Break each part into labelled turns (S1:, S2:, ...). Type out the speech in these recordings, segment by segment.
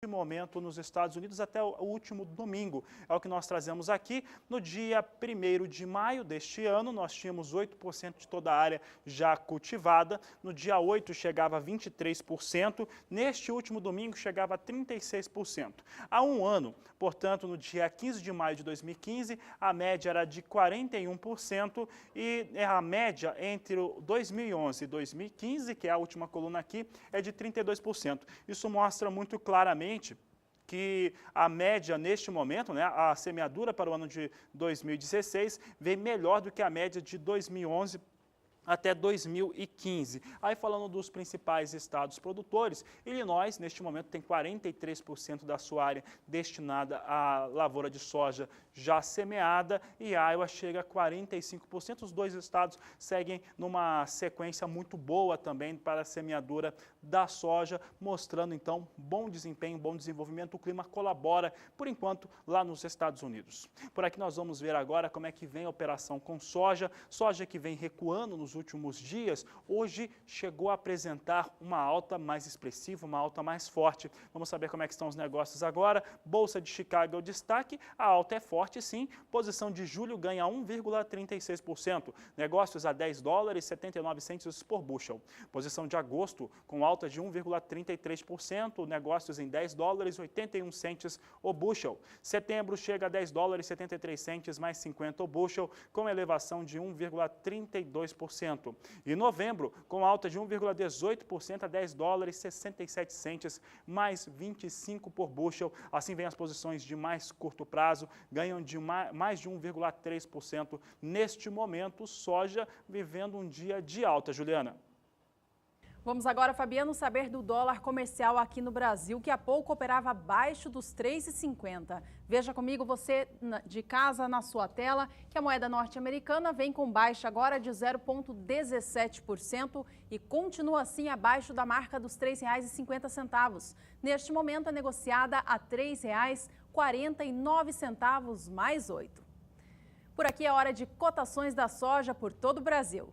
S1: momento nos Estados Unidos até o último domingo. É o que nós trazemos aqui. No dia 1º de maio deste ano, nós tínhamos 8% de toda a área já cultivada. No dia 8 chegava a 23%. Neste último domingo chegava a 36%. Há um ano, portanto, no dia 15 de maio de 2015, a média era de 41% e a média entre 2011 e 2015, que é a última coluna aqui, é de 32%. Isso mostra muito claramente que a média neste momento, né, a semeadura para o ano de 2016, vem melhor do que a média de 2011 até 2015. Aí falando dos principais estados produtores, Illinois, neste momento, tem 43% da sua área destinada à lavoura de soja já semeada e Iowa chega a 45%. Os dois estados seguem numa sequência muito boa também para a semeadura da soja, mostrando então bom desempenho, bom desenvolvimento. O clima colabora, por enquanto, lá nos Estados Unidos. Por aqui nós vamos ver agora como é que vem a operação com soja, soja que vem recuando nos últimos dias, hoje chegou a apresentar uma alta mais expressiva, uma alta mais forte. Vamos saber como é que estão os negócios agora. Bolsa de Chicago é o destaque, a alta é forte sim, posição de julho ganha 1,36%, negócios a $10,79 por bushel. Posição de agosto com alta de 1,33%, negócios em $10,81 o bushel. Setembro chega a $10,73 mais 50 o bushel, com elevação de 1,32%. E novembro, com alta de 1,18% a $10,67 mais 25 por bushel. Assim vem as posições de mais curto prazo, ganham de mais de 1,3%. Neste momento, soja vivendo um dia de alta. Juliana.
S2: Vamos agora, Fabiano, saber do dólar comercial aqui no Brasil, que há pouco operava abaixo dos R$ 3,50. Veja comigo, você de casa, na sua tela, que a moeda norte-americana vem com baixa agora de 0,17% e continua assim abaixo da marca dos R$ 3,50. Neste momento é negociada a R$ 3,49 mais 8. Por aqui é hora de cotações da soja por todo o Brasil.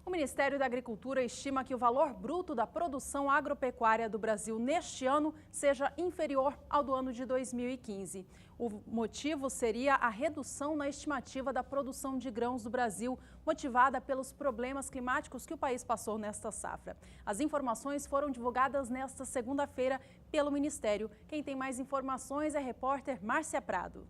S2: O Ministério da Agricultura estima que o valor bruto da produção agropecuária do Brasil neste ano seja inferior ao do ano de 2015. O motivo seria a redução na estimativa da produção de grãos do Brasil, motivada pelos problemas climáticos que o país passou nesta safra. As informações foram divulgadas nesta segunda-feira pelo Ministério. Quem tem mais informações é a repórter Márcia Prado.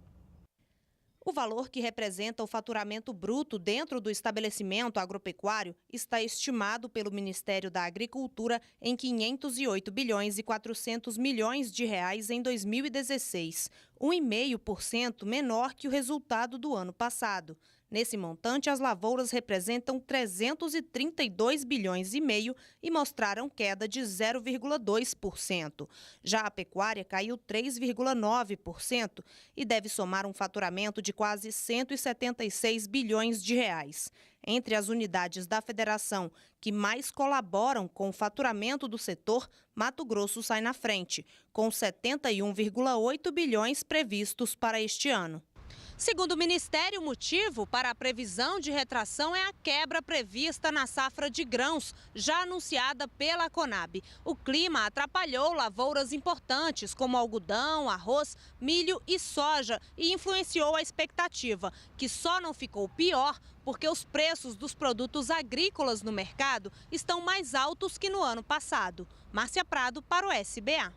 S3: O valor que representa o faturamento bruto dentro do estabelecimento agropecuário está estimado pelo Ministério da Agricultura em 508 bilhões e 400 milhões de reais em 2016, 1,5% menor que o resultado do ano passado. Nesse montante, as lavouras representam 332 bilhões e meio e mostraram queda de 0,2%. Já a pecuária caiu 3,9% e deve somar um faturamento de quase 176 bilhões de reais. Entre as unidades da federação que mais colaboram com o faturamento do setor, Mato Grosso sai na frente, com 71,8 bilhões previstos para este ano. Segundo o Ministério, o motivo para a previsão de retração é a quebra prevista na safra de grãos, já anunciada pela Conab. O clima atrapalhou lavouras importantes como algodão, arroz, milho e soja e influenciou a expectativa, que só não ficou pior porque os preços dos produtos agrícolas no mercado estão mais altos que no ano passado. Márcia Prado para o SBA.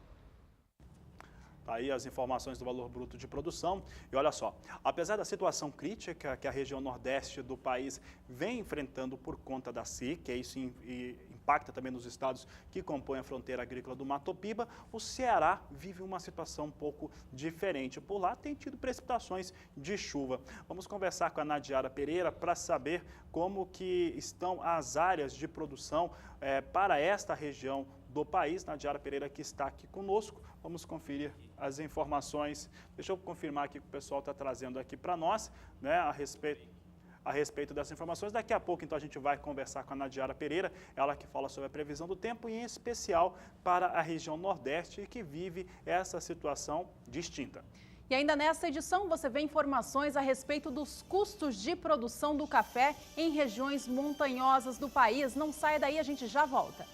S1: Aí as informações do valor bruto de produção. E olha só, apesar da situação crítica que a região nordeste do país vem enfrentando por conta da seca, isso impacta também nos estados que compõem a fronteira agrícola do Mato Piba, o Ceará vive uma situação um pouco diferente. Por lá tem tido precipitações de chuva. Vamos conversar com a Nadiara Pereira para saber como que estão as áreas de produção para esta região do país. Nadiara Pereira que está aqui conosco. Vamos conferir as informações. Deixa eu confirmar aqui que o pessoal está trazendo aqui para nós, né, a respeito dessas informações. Daqui a pouco, então, a gente vai conversar com a Nadiara Pereira, ela que fala sobre a previsão do tempo e, em especial, para a região Nordeste que vive essa situação distinta.
S2: E ainda nesta edição você vê informações a respeito dos custos de produção do café em regiões montanhosas do país. Não saia daí, a gente já volta.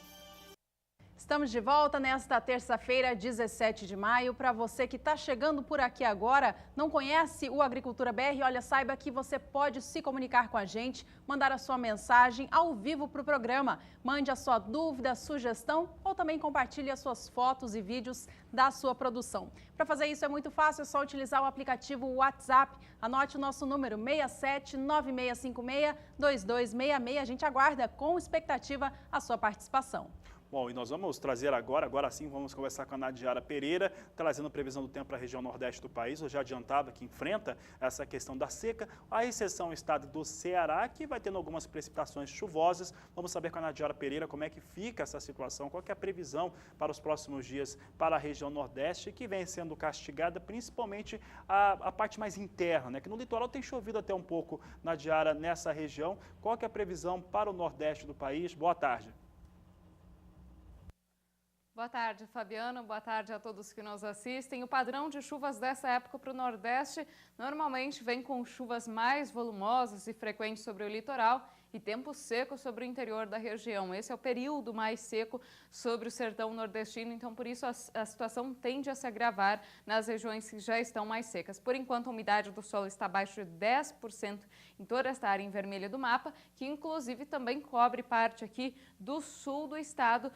S2: Estamos de volta nesta terça-feira, 17 de maio. Para você que está chegando por aqui agora, não conhece o Agricultura BR, olha, saiba que você pode se comunicar com a gente, mandar a sua mensagem ao vivo para o programa. Mande a sua dúvida, sugestão ou também compartilhe as suas fotos e vídeos da sua produção. Para fazer isso é muito fácil, é só utilizar o aplicativo WhatsApp. Anote o nosso número 6796562266. A gente aguarda com expectativa a sua participação.
S1: Bom, e nós vamos trazer agora sim, vamos conversar com a Nadiara Pereira, trazendo previsão do tempo para a região Nordeste do país. Eu já adiantava que enfrenta essa questão da seca, a exceção o estado do Ceará, que vai tendo algumas precipitações chuvosas. Vamos saber com a Nadiara Pereira como é que fica essa situação, qual que é a previsão para os próximos dias para a região Nordeste, que vem sendo castigada, principalmente a parte mais interna, né? Que no litoral tem chovido até um pouco, Nadiara, nessa região. Qual que é a previsão para o Nordeste do país? Boa tarde.
S4: Boa tarde, Fabiano. Boa tarde a todos que nos assistem. O padrão de chuvas dessa época para o Nordeste normalmente vem com chuvas mais volumosas e frequentes sobre o litoral e tempo seco sobre o interior da região. Esse é o período mais seco sobre o sertão nordestino, então por isso a situação tende a se agravar nas regiões que já estão mais secas. Por enquanto, a umidade do solo está abaixo de 10% em toda esta área em vermelho do mapa, que inclusive também cobre parte aqui do sul do estado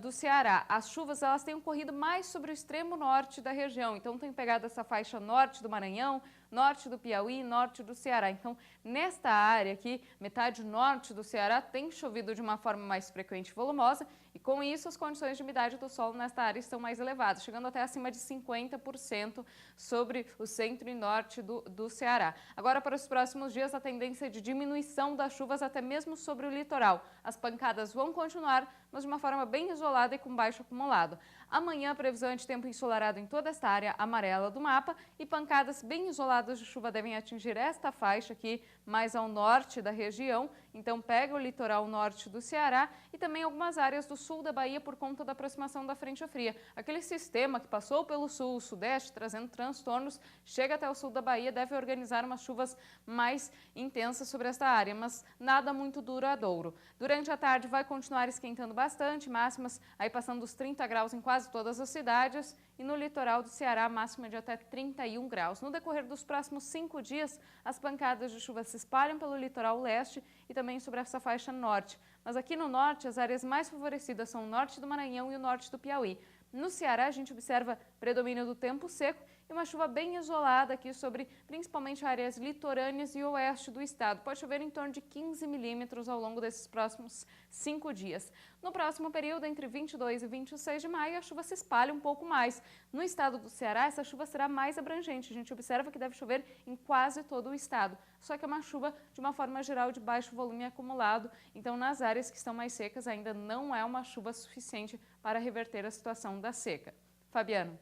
S4: do Ceará. As chuvas elas têm ocorrido mais sobre o extremo norte da região, então tem pegado essa faixa norte do Maranhão, norte do Piauí, norte do Ceará. Então, nesta área aqui, metade norte do Ceará tem chovido de uma forma mais frequente e volumosa e, com isso, as condições de umidade do solo nesta área estão mais elevadas, chegando até acima de 50% sobre o centro e norte do Ceará. Agora, para os próximos dias, a tendência é de diminuição das chuvas até mesmo sobre o litoral. As pancadas vão continuar, mas de uma forma bem isolada e com baixo acumulado. Amanhã, a previsão é de tempo ensolarado em toda esta área amarela do mapa e pancadas bem isoladas de chuva devem atingir esta faixa aqui, mais ao norte da região. Então, pega o litoral norte do Ceará e também algumas áreas do sul da Bahia por conta da aproximação da frente fria. Aquele sistema que passou pelo sul, o sudeste, trazendo transtornos, chega até o sul da Bahia, deve organizar umas chuvas mais intensas sobre esta área, mas nada muito duradouro. Durante a tarde vai continuar esquentando bastante, máximas aí passando dos 30 graus em quase todas as cidades e no litoral do Ceará, máxima de até 31 graus. No decorrer dos próximos 5 dias, as pancadas de chuva se espalham pelo litoral leste e também sobre essa faixa norte. Mas aqui no norte, as áreas mais favorecidas são o norte do Maranhão e o norte do Piauí. No Ceará, a gente observa predomínio do tempo seco e uma chuva bem isolada aqui sobre principalmente áreas litorâneas e oeste do estado. Pode chover em torno de 15 milímetros ao longo desses próximos 5 dias. No próximo período, entre 22 e 26 de maio, a chuva se espalha um pouco mais. No estado do Ceará, essa chuva será mais abrangente. A gente observa que deve chover em quase todo o estado. Só que é uma chuva, de uma forma geral, de baixo volume acumulado. Então, nas áreas que estão mais secas, ainda não é uma chuva suficiente para reverter a situação da seca. Fabiano.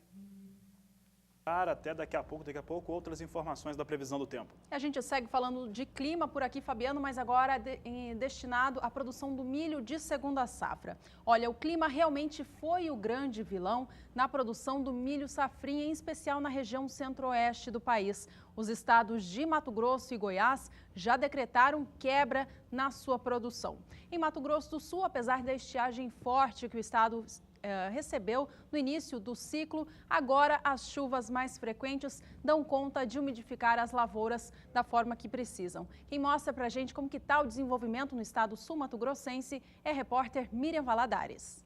S1: Até daqui a pouco, outras informações da previsão do tempo.
S2: A gente segue falando de clima por aqui, Fabiano, mas agora destinado à produção do milho de segunda safra. Olha, o clima realmente foi o grande vilão na produção do milho safrinha, em especial na região centro-oeste do país. Os estados de Mato Grosso e Goiás já decretaram quebra na sua produção. Em Mato Grosso do Sul, apesar da estiagem forte que o estado recebeu no início do ciclo, agora as chuvas mais frequentes dão conta de umidificar as lavouras da forma que precisam. Quem mostra pra gente como que está o desenvolvimento no estado sul-mato-grossense é a repórter Miriam Valadares.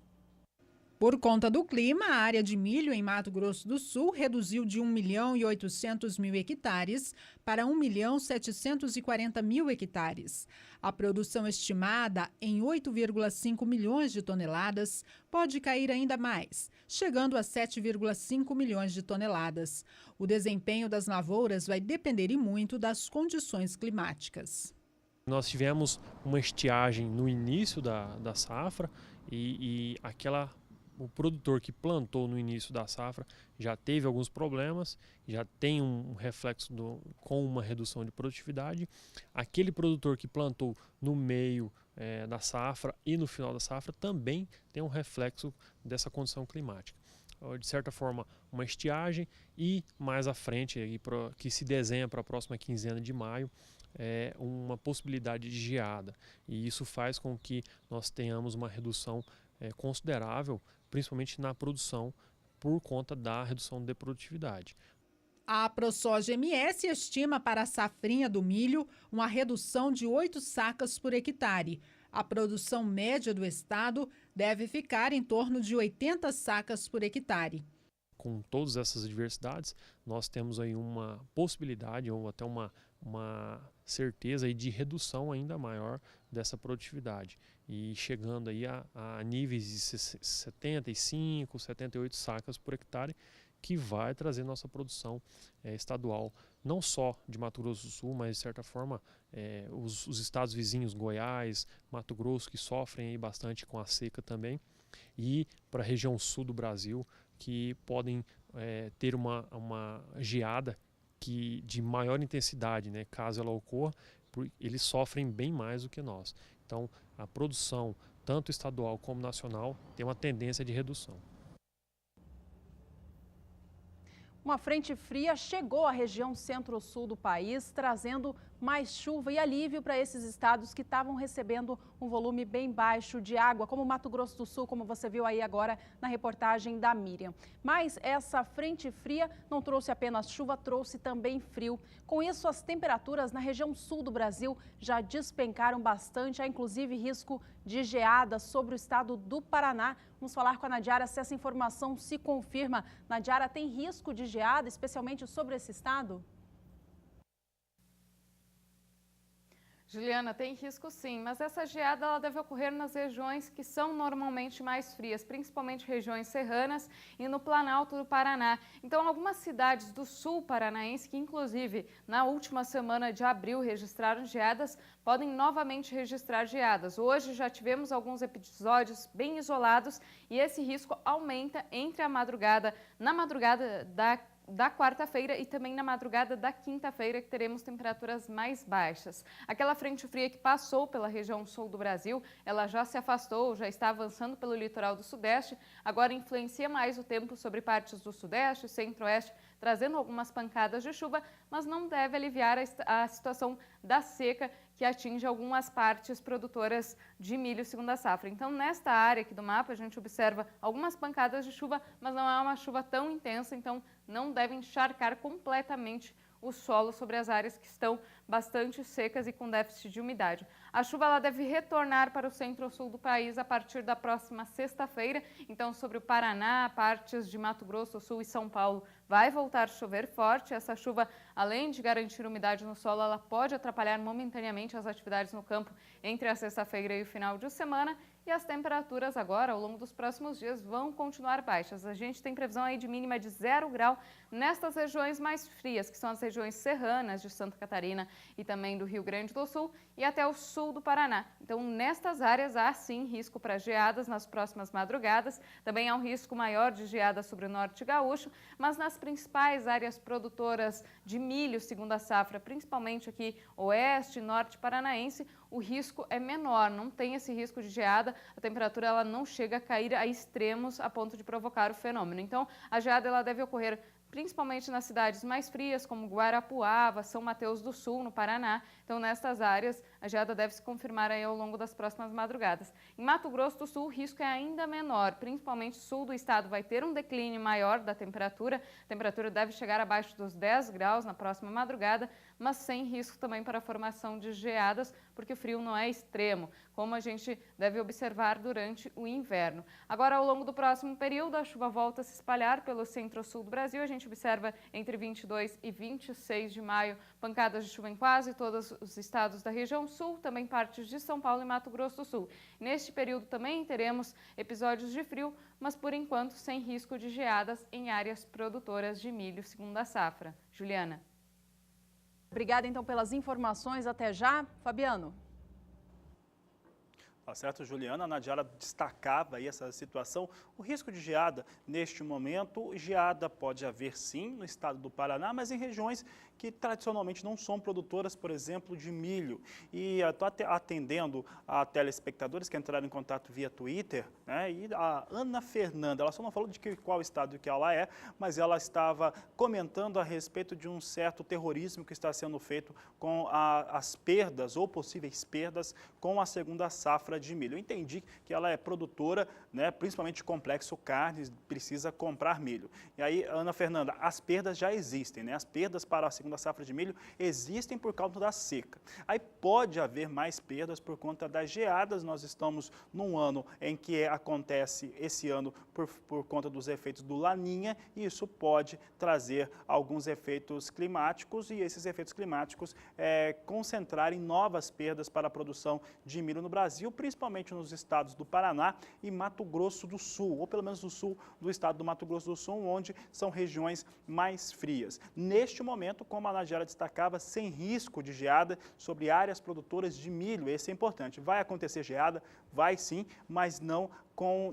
S5: Por conta do clima, a área de milho em Mato Grosso do Sul reduziu de 1.800.000 hectares para 1.740.000 hectares. A produção estimada em 8,5 milhões de toneladas pode cair ainda mais, chegando a 7,5 milhões de toneladas. O desempenho das lavouras vai depender e muito das condições climáticas.
S6: Nós tivemos uma estiagem no início da safra e o produtor que plantou no início da safra já teve alguns problemas, já tem um reflexo com uma redução de produtividade. Aquele produtor que plantou no meio da safra e no final da safra também tem um reflexo dessa condição climática. De certa forma, uma estiagem e mais à frente, que se desenha para a próxima quinzena de maio, uma possibilidade de geada. E isso faz com que nós tenhamos uma redução considerável, principalmente na produção, por conta da redução de produtividade.
S5: A ProSoja MS estima para a safrinha do milho uma redução de 8 sacas por hectare. A produção média do estado deve ficar em torno de 80 sacas por hectare.
S6: Com todas essas adversidades, nós temos aí uma possibilidade ou até uma certeza aí de redução ainda maior dessa produtividade e chegando aí a níveis de 75, 78 sacas por hectare, que vai trazer nossa produção estadual, não só de Mato Grosso do Sul, mas de certa forma os estados vizinhos, Goiás, Mato Grosso, que sofrem aí bastante com a seca também, e para a região sul do Brasil, que podem ter uma geada de maior intensidade, né? Caso ela ocorra, eles sofrem bem mais do que nós. Então, a produção, tanto estadual como nacional, tem uma tendência de redução.
S2: Uma frente fria chegou à região centro-sul do país, trazendo mais chuva e alívio para esses estados que estavam recebendo um volume bem baixo de água, como Mato Grosso do Sul, como você viu aí agora na reportagem da Miriam. Mas essa frente fria não trouxe apenas chuva, trouxe também frio. Com isso, as temperaturas na região sul do Brasil já despencaram bastante, há inclusive risco de geada sobre o estado do Paraná. Vamos falar com a Nadiara se essa informação se confirma. Nadiara, tem risco de geada, especialmente sobre esse estado?
S4: Juliana, tem risco sim, mas essa geada ela deve ocorrer nas regiões que são normalmente mais frias, principalmente regiões serranas e no Planalto do Paraná. Então, algumas cidades do sul paranaense, que inclusive na última semana de abril registraram geadas, podem novamente registrar geadas. Hoje já tivemos alguns episódios bem isolados e esse risco aumenta entre na madrugada da quarta-feira e também na madrugada da quinta-feira, que teremos temperaturas mais baixas. Aquela frente fria que passou pela região sul do Brasil, ela já se afastou, já está avançando pelo litoral do sudeste, agora influencia mais o tempo sobre partes do sudeste, centro-oeste, trazendo algumas pancadas de chuva, mas não deve aliviar a situação da seca que atinge algumas partes produtoras de milho segunda safra. Então, nesta área aqui do mapa, a gente observa algumas pancadas de chuva, mas não é uma chuva tão intensa, então não deve encharcar completamente o solo sobre as áreas que estão bastante secas e com déficit de umidade. A chuva ela deve retornar para o centro-sul do país a partir da próxima sexta-feira. Então, sobre o Paraná, partes de Mato Grosso do Sul e São Paulo, vai voltar a chover forte. Essa chuva, além de garantir umidade no solo, ela pode atrapalhar momentaneamente as atividades no campo entre a sexta-feira e o final de semana. E as temperaturas agora, ao longo dos próximos dias, vão continuar baixas. A gente tem previsão aí de mínima de 0 grau nestas regiões mais frias, que são as regiões serranas de Santa Catarina e também do Rio Grande do Sul e até o sul do Paraná. Então, nestas áreas há sim risco para geadas nas próximas madrugadas. Também há um risco maior de geada sobre o norte gaúcho, mas nas principais áreas produtoras de milho segunda safra, principalmente aqui oeste e norte paranaense, o risco é menor, não tem esse risco de geada, a temperatura ela não chega a cair a extremos a ponto de provocar o fenômeno. Então, a geada ela deve ocorrer principalmente nas cidades mais frias, como Guarapuava, São Mateus do Sul, no Paraná. Então, nestas áreas, a geada deve se confirmar aí ao longo das próximas madrugadas. Em Mato Grosso do Sul, o risco é ainda menor, principalmente sul do estado vai ter um declínio maior da temperatura. A temperatura deve chegar abaixo dos 10 graus na próxima madrugada, mas sem risco também para a formação de geadas, porque o frio não é extremo, como a gente deve observar durante o inverno. Agora, ao longo do próximo período, a chuva volta a se espalhar pelo centro-sul do Brasil. A gente observa entre 22 e 26 de maio pancadas de chuva em quase todos os estados da região sul, também partes de São Paulo e Mato Grosso do Sul. Neste período também teremos episódios de frio, mas por enquanto sem risco de geadas em áreas produtoras de milho, segundo a safra. Juliana.
S2: Obrigada, então, pelas informações. Até já. Fabiano.
S1: Tá certo, Juliana. A Nadiara destacava aí essa situação. O risco de geada, neste momento, geada pode haver sim no estado do Paraná, mas em regiões que tradicionalmente não são produtoras, por exemplo, de milho. E estou atendendo a telespectadores que entraram em contato via Twitter, né? E a Ana Fernanda, ela só não falou de qual estado que ela é, mas ela estava comentando a respeito de um certo terrorismo que está sendo feito com as perdas ou possíveis perdas com a segunda safra de milho. Eu entendi que ela é produtora, né, principalmente de complexo carne, precisa comprar milho. E aí, Ana Fernanda, as perdas já existem, né? As perdas para a segunda safra de milho existem por causa da seca. Aí pode haver mais perdas por conta das geadas. Nós estamos num ano em que acontece esse ano por conta dos efeitos do Laninha, e isso pode trazer alguns efeitos climáticos, e esses efeitos climáticos concentrarem novas perdas para a produção de milho no Brasil, principalmente nos estados do Paraná e Mato Grosso do Sul, ou pelo menos no sul do estado do Mato Grosso do Sul, onde são regiões mais frias. Neste momento, como a Nadiara destacava, sem risco de geada sobre áreas produtoras de milho. Esse é importante. Vai acontecer geada? Vai sim, mas não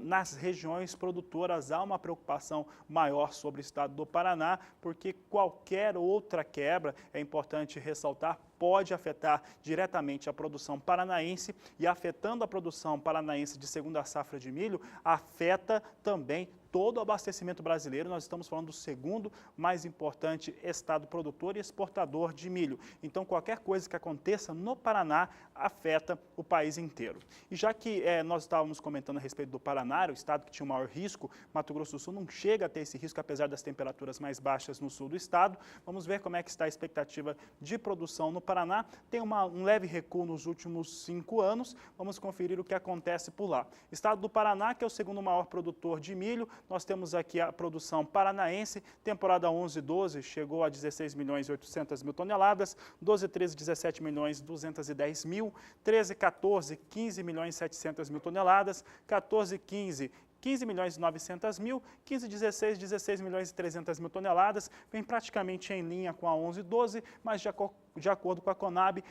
S1: nas regiões produtoras. Há uma preocupação maior sobre o estado do Paraná, porque qualquer outra quebra, é importante ressaltar, pode afetar diretamente a produção paranaense, e afetando a produção paranaense de segunda safra de milho, afeta também todo o abastecimento brasileiro. Nós estamos falando do segundo mais importante estado produtor e exportador de milho. Então, qualquer coisa que aconteça no Paraná afeta o país inteiro. E já que nós estávamos comentando a respeito do Paraná, o estado que tinha o maior risco, Mato Grosso do Sul não chega a ter esse risco, apesar das temperaturas mais baixas no sul do estado. Vamos ver como é que está a expectativa de produção no Paraná. Tem um leve recuo nos últimos 5 anos. Vamos conferir o que acontece por lá. Estado do Paraná, que é o segundo maior produtor de milho. Nós temos aqui a produção paranaense, temporada 11-12 chegou a 16 milhões e 800 mil toneladas, 12-13, 17 milhões e 210 mil, 13-14, 15 milhões e 700 mil toneladas, 14-15, 15 milhões e 900 mil, 15-16, 16 milhões e 300 mil toneladas, vem praticamente em linha com a 11-12, mas de acordo com a Conab,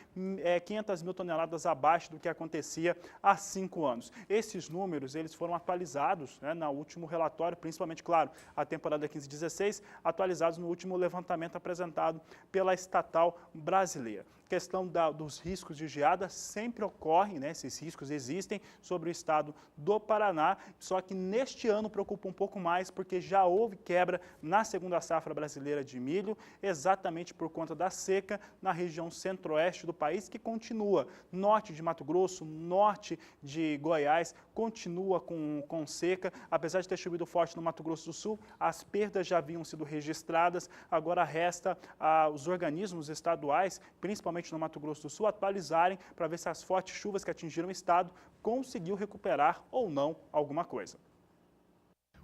S1: 500 mil toneladas abaixo do que acontecia há 5 anos. Esses números eles foram atualizados, né, no último relatório, principalmente, claro, a temporada 15-16, atualizados no último levantamento apresentado pela estatal brasileira. Questão dos riscos de geada sempre ocorrem, né? Esses riscos existem sobre o estado do Paraná, só que neste ano preocupa um pouco mais, porque já houve quebra na segunda safra brasileira de milho, exatamente por conta da seca na região centro-oeste do país, que continua. Norte de Mato Grosso, norte de Goiás, continua com seca. Apesar de ter chovido forte no Mato Grosso do Sul, as perdas já haviam sido registradas, agora resta os organismos estaduais, principalmente no Mato Grosso do Sul, atualizarem para ver se as fortes chuvas que atingiram o estado conseguiu recuperar ou não alguma coisa.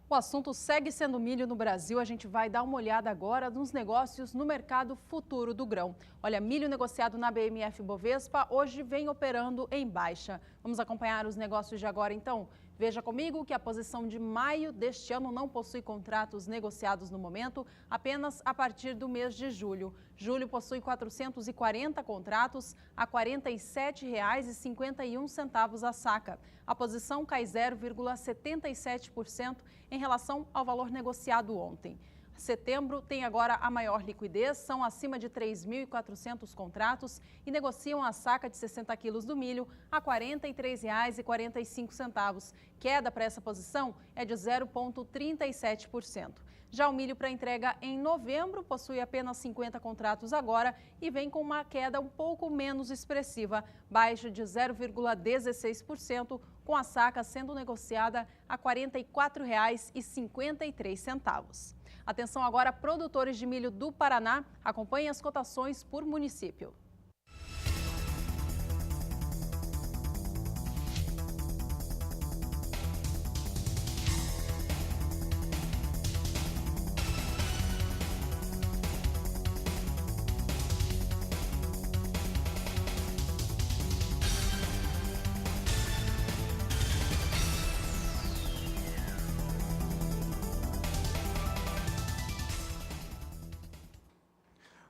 S2: O assunto segue sendo milho no Brasil. A gente vai dar uma olhada agora nos negócios no mercado futuro do grão. Olha, milho negociado na BMF Bovespa hoje vem operando em baixa. Vamos acompanhar os negócios de agora, então? Veja comigo que a posição de maio deste ano não possui contratos negociados no momento, apenas a partir do mês de julho. Julho possui 440 contratos a R$ 47,51 a saca. A posição cai 0,77% em relação ao valor negociado ontem. Setembro tem agora a maior liquidez, são acima de 3.400 contratos e negociam a saca de 60 quilos do milho a R$ 43,45. Queda para essa posição é de 0,37%. Já o milho para entrega em novembro possui apenas 50 contratos agora e vem com uma queda um pouco menos expressiva, baixa de 0,16%, com a saca sendo negociada a R$ 44,53. Atenção agora, produtores de milho do Paraná, acompanhem as cotações por município.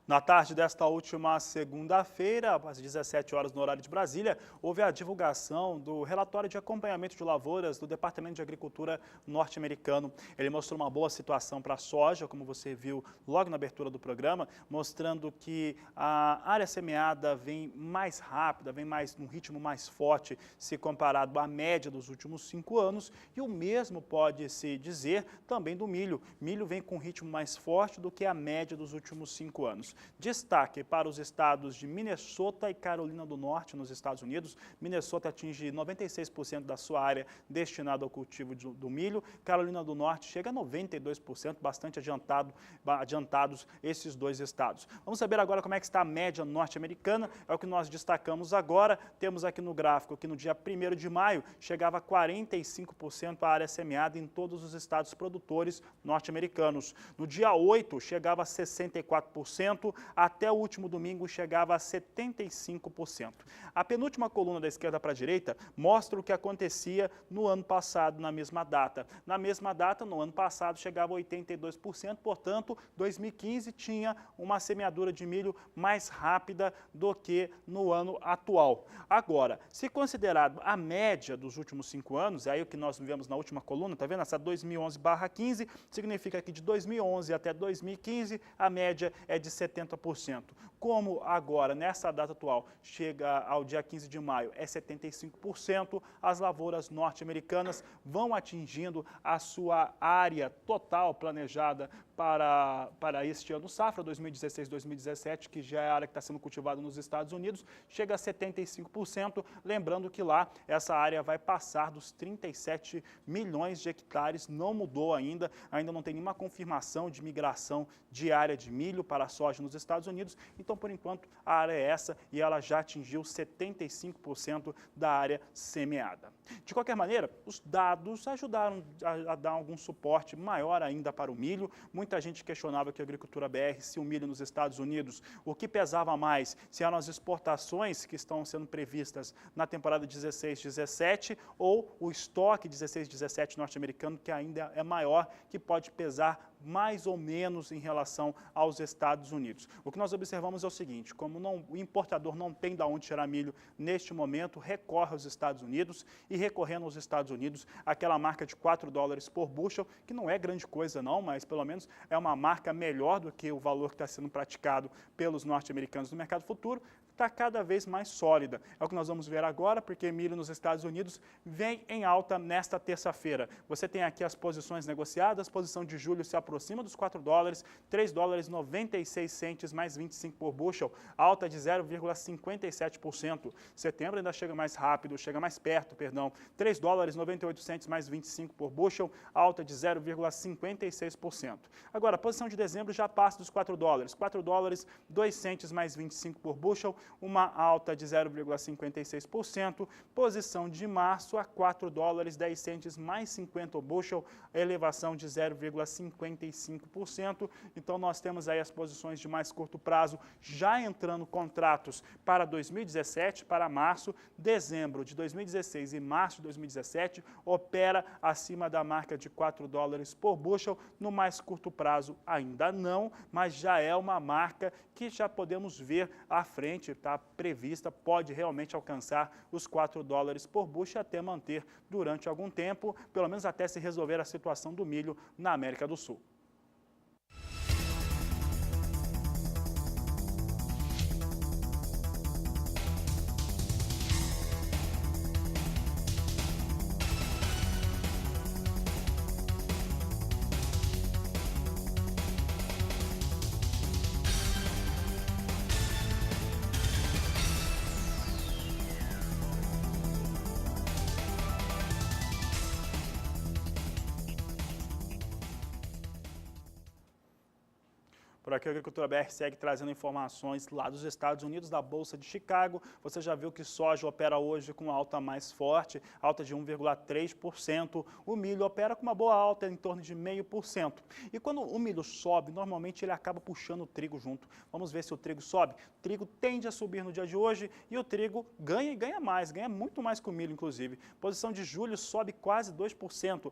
S1: Na tarde desta última segunda-feira, às 17 horas no horário de Brasília, houve a divulgação do relatório de acompanhamento de lavouras do Departamento de Agricultura norte-americano. Ele mostrou uma boa situação para a soja, como você viu logo na abertura do programa, mostrando que a área semeada vem mais rápida, vem num ritmo mais forte se comparado à média dos últimos 5 anos, e o mesmo pode-se dizer também do milho. Milho vem com um ritmo mais forte do que a média dos últimos 5 anos. Destaque para os estados de Minnesota e Carolina do Norte, nos Estados Unidos. Minnesota atinge 96% da sua área destinada ao cultivo do milho. Carolina do Norte chega a 92%, bastante adiantados esses dois estados. Vamos saber agora como é que está a média norte-americana. É o que nós destacamos agora. Temos aqui no gráfico que no dia 1º de maio chegava a 45% a área semeada em todos os estados produtores norte-americanos. No dia 8 chegava a 64%. Até o último domingo chegava a 75%. A penúltima coluna da esquerda para a direita mostra o que acontecia no ano passado, na mesma data. Na mesma data, no ano passado, chegava a 82%, portanto, 2015 tinha uma semeadura de milho mais rápida do que no ano atual. Agora, se considerado a média dos últimos 5 anos, é aí o que nós vivemos na última coluna, tá vendo? Essa 2011/15, significa que de 2011 até 2015, a média é de 70%. Como agora, nessa data atual, chega ao dia 15 de maio, é 75%, as lavouras norte-americanas vão atingindo a sua área total planejada para este ano safra, 2016-2017, que já é a área que está sendo cultivada nos Estados Unidos, chega a 75%, lembrando que lá essa área vai passar dos 37 milhões de hectares, não mudou ainda não tem nenhuma confirmação de migração de área de milho para a soja nos Estados Unidos, então por enquanto a área é essa e ela já atingiu 75% da área semeada. De qualquer maneira, os dados ajudaram a dar algum suporte maior ainda para o milho. Muita gente questionava aqui a Agricultura BR se o milho nos Estados Unidos, o que pesava mais, se eram as exportações que estão sendo previstas na temporada 16-17 ou o estoque 16-17 norte-americano, que ainda é maior, que pode pesar mais ou menos em relação aos Estados Unidos. O que nós observamos é o seguinte: como o importador não tem de onde tirar milho neste momento, recorre aos Estados Unidos, e recorrendo aos Estados Unidos, aquela marca de $4 por bushel, que não é grande coisa não, mas pelo menos é uma marca melhor do que o valor que está sendo praticado pelos norte-americanos no mercado futuro, está cada vez mais sólida. É o que nós vamos ver agora, porque milho nos Estados Unidos vem em alta nesta terça-feira. Você tem aqui as posições negociadas, posição de julho se aproxima dos $4, $3,96 mais 25 por bushel, alta de 0,57%. Setembro ainda chega mais rápido, chega mais perto, perdão, $3,98 mais 25 por bushel, alta de 0,56%. Agora, a posição de dezembro já passa dos $4, $4,02 mais 25 por bushel, uma alta de 0,56%, posição de março a $4,10 mais 50 o bushel, elevação de 0,55%. Então nós temos aí as posições de mais curto prazo já entrando contratos para 2017, para março, dezembro de 2016 e março de 2017, opera acima da marca de $4 por bushel, no mais curto prazo ainda não, mas já é uma marca que já podemos ver à frente, está prevista, pode realmente alcançar os $4 por bushel até manter durante algum tempo, pelo menos até se resolver a situação do milho na América do Sul. Por aqui a Agricultura BR segue trazendo informações lá dos Estados Unidos, da Bolsa de Chicago. Você já viu que soja opera hoje com alta mais forte, alta de 1,3%. O milho opera com uma boa alta em torno de 0,5%. E quando o milho sobe, normalmente ele acaba puxando o trigo junto. Vamos ver se o trigo sobe. O trigo tende a subir no dia de hoje e o trigo ganha e ganha mais, ganha muito mais que o milho, inclusive. Posição de julho sobe quase 2%.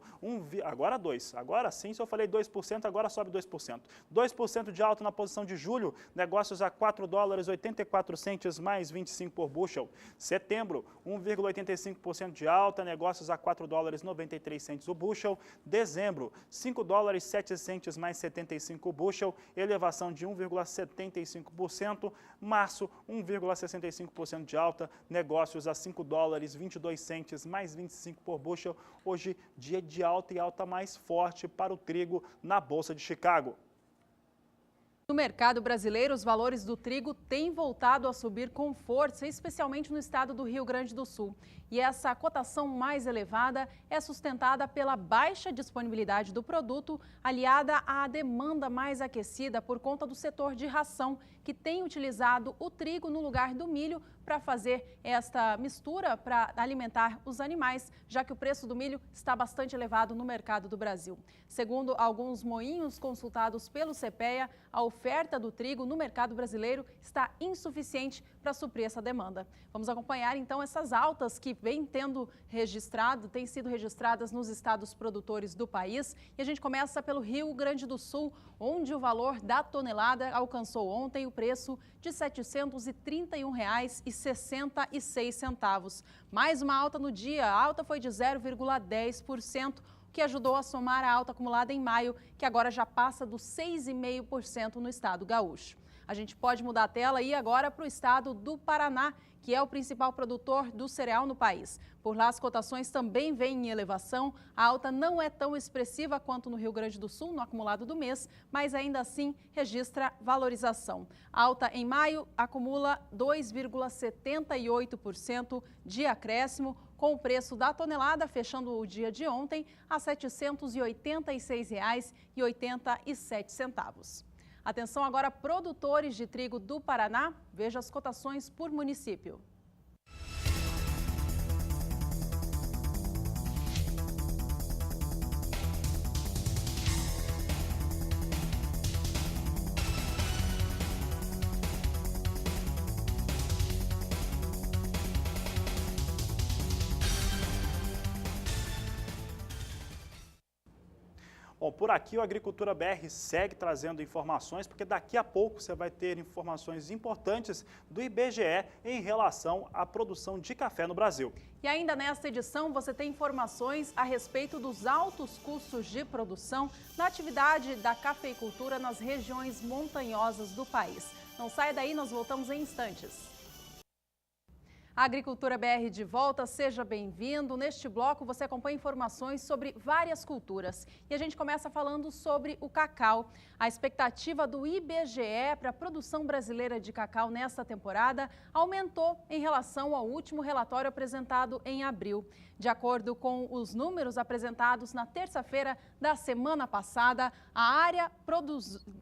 S1: Agora 2%. Agora sim, se eu falei 2%, agora sobe 2%. 2% de alta na posição de julho, negócios a $4,84 mais 25 por bushel. Setembro, 1,85% de alta, negócios a $4,93 o bushel. Dezembro, $5,07 mais 75 o bushel, elevação de 1,75%. Março, 1,65% de alta, negócios a $5,22 mais 25 por bushel. Hoje, dia de alta e alta mais forte para o trigo na Bolsa de Chicago.
S2: No mercado brasileiro, os valores do trigo têm voltado a subir com força, especialmente no estado do Rio Grande do Sul. E essa cotação mais elevada é sustentada pela baixa disponibilidade do produto, aliada à demanda mais aquecida por conta do setor de ração, que tem utilizado o trigo no lugar do milho para fazer esta mistura para alimentar os animais, já que o preço do milho está bastante elevado no mercado do Brasil. Segundo alguns moinhos consultados pelo CPEA, a oferta do trigo no mercado brasileiro está insuficiente para suprir essa demanda. Vamos acompanhar então essas altas que têm sido registradas nos estados produtores do país. E a gente começa pelo Rio Grande do Sul, onde o valor da tonelada alcançou ontem o preço de R$ 731,66. Mais uma alta no dia, a alta foi de 0,10%, que ajudou a somar a alta acumulada em maio, que agora já passa dos 6,5% no estado gaúcho. A gente pode mudar a tela e ir agora para o estado do Paraná, que é o principal produtor do cereal no país. Por lá, as cotações também vêm em elevação. A alta não é tão expressiva quanto no Rio Grande do Sul, no acumulado do mês, mas ainda assim registra valorização. A alta em maio acumula 2,78% de acréscimo, com o preço da tonelada fechando o dia de ontem a R$ 786,87. Atenção agora, produtores de trigo do Paraná, veja as cotações por município.
S1: Bom, por aqui o Agricultura BR segue trazendo informações, porque daqui a pouco você vai ter informações importantes do IBGE em relação à produção de café no Brasil.
S2: E ainda nesta edição você tem informações a respeito dos altos custos de produção na atividade da cafeicultura nas regiões montanhosas do país. Não saia daí, nós voltamos em instantes. A Agricultura BR de volta, seja bem-vindo. Neste bloco você acompanha informações sobre várias culturas. E a gente começa falando sobre o cacau. A expectativa do IBGE para a produção brasileira de cacau nesta temporada aumentou em relação ao último relatório apresentado em abril. De acordo com os números apresentados na terça-feira da semana passada, a área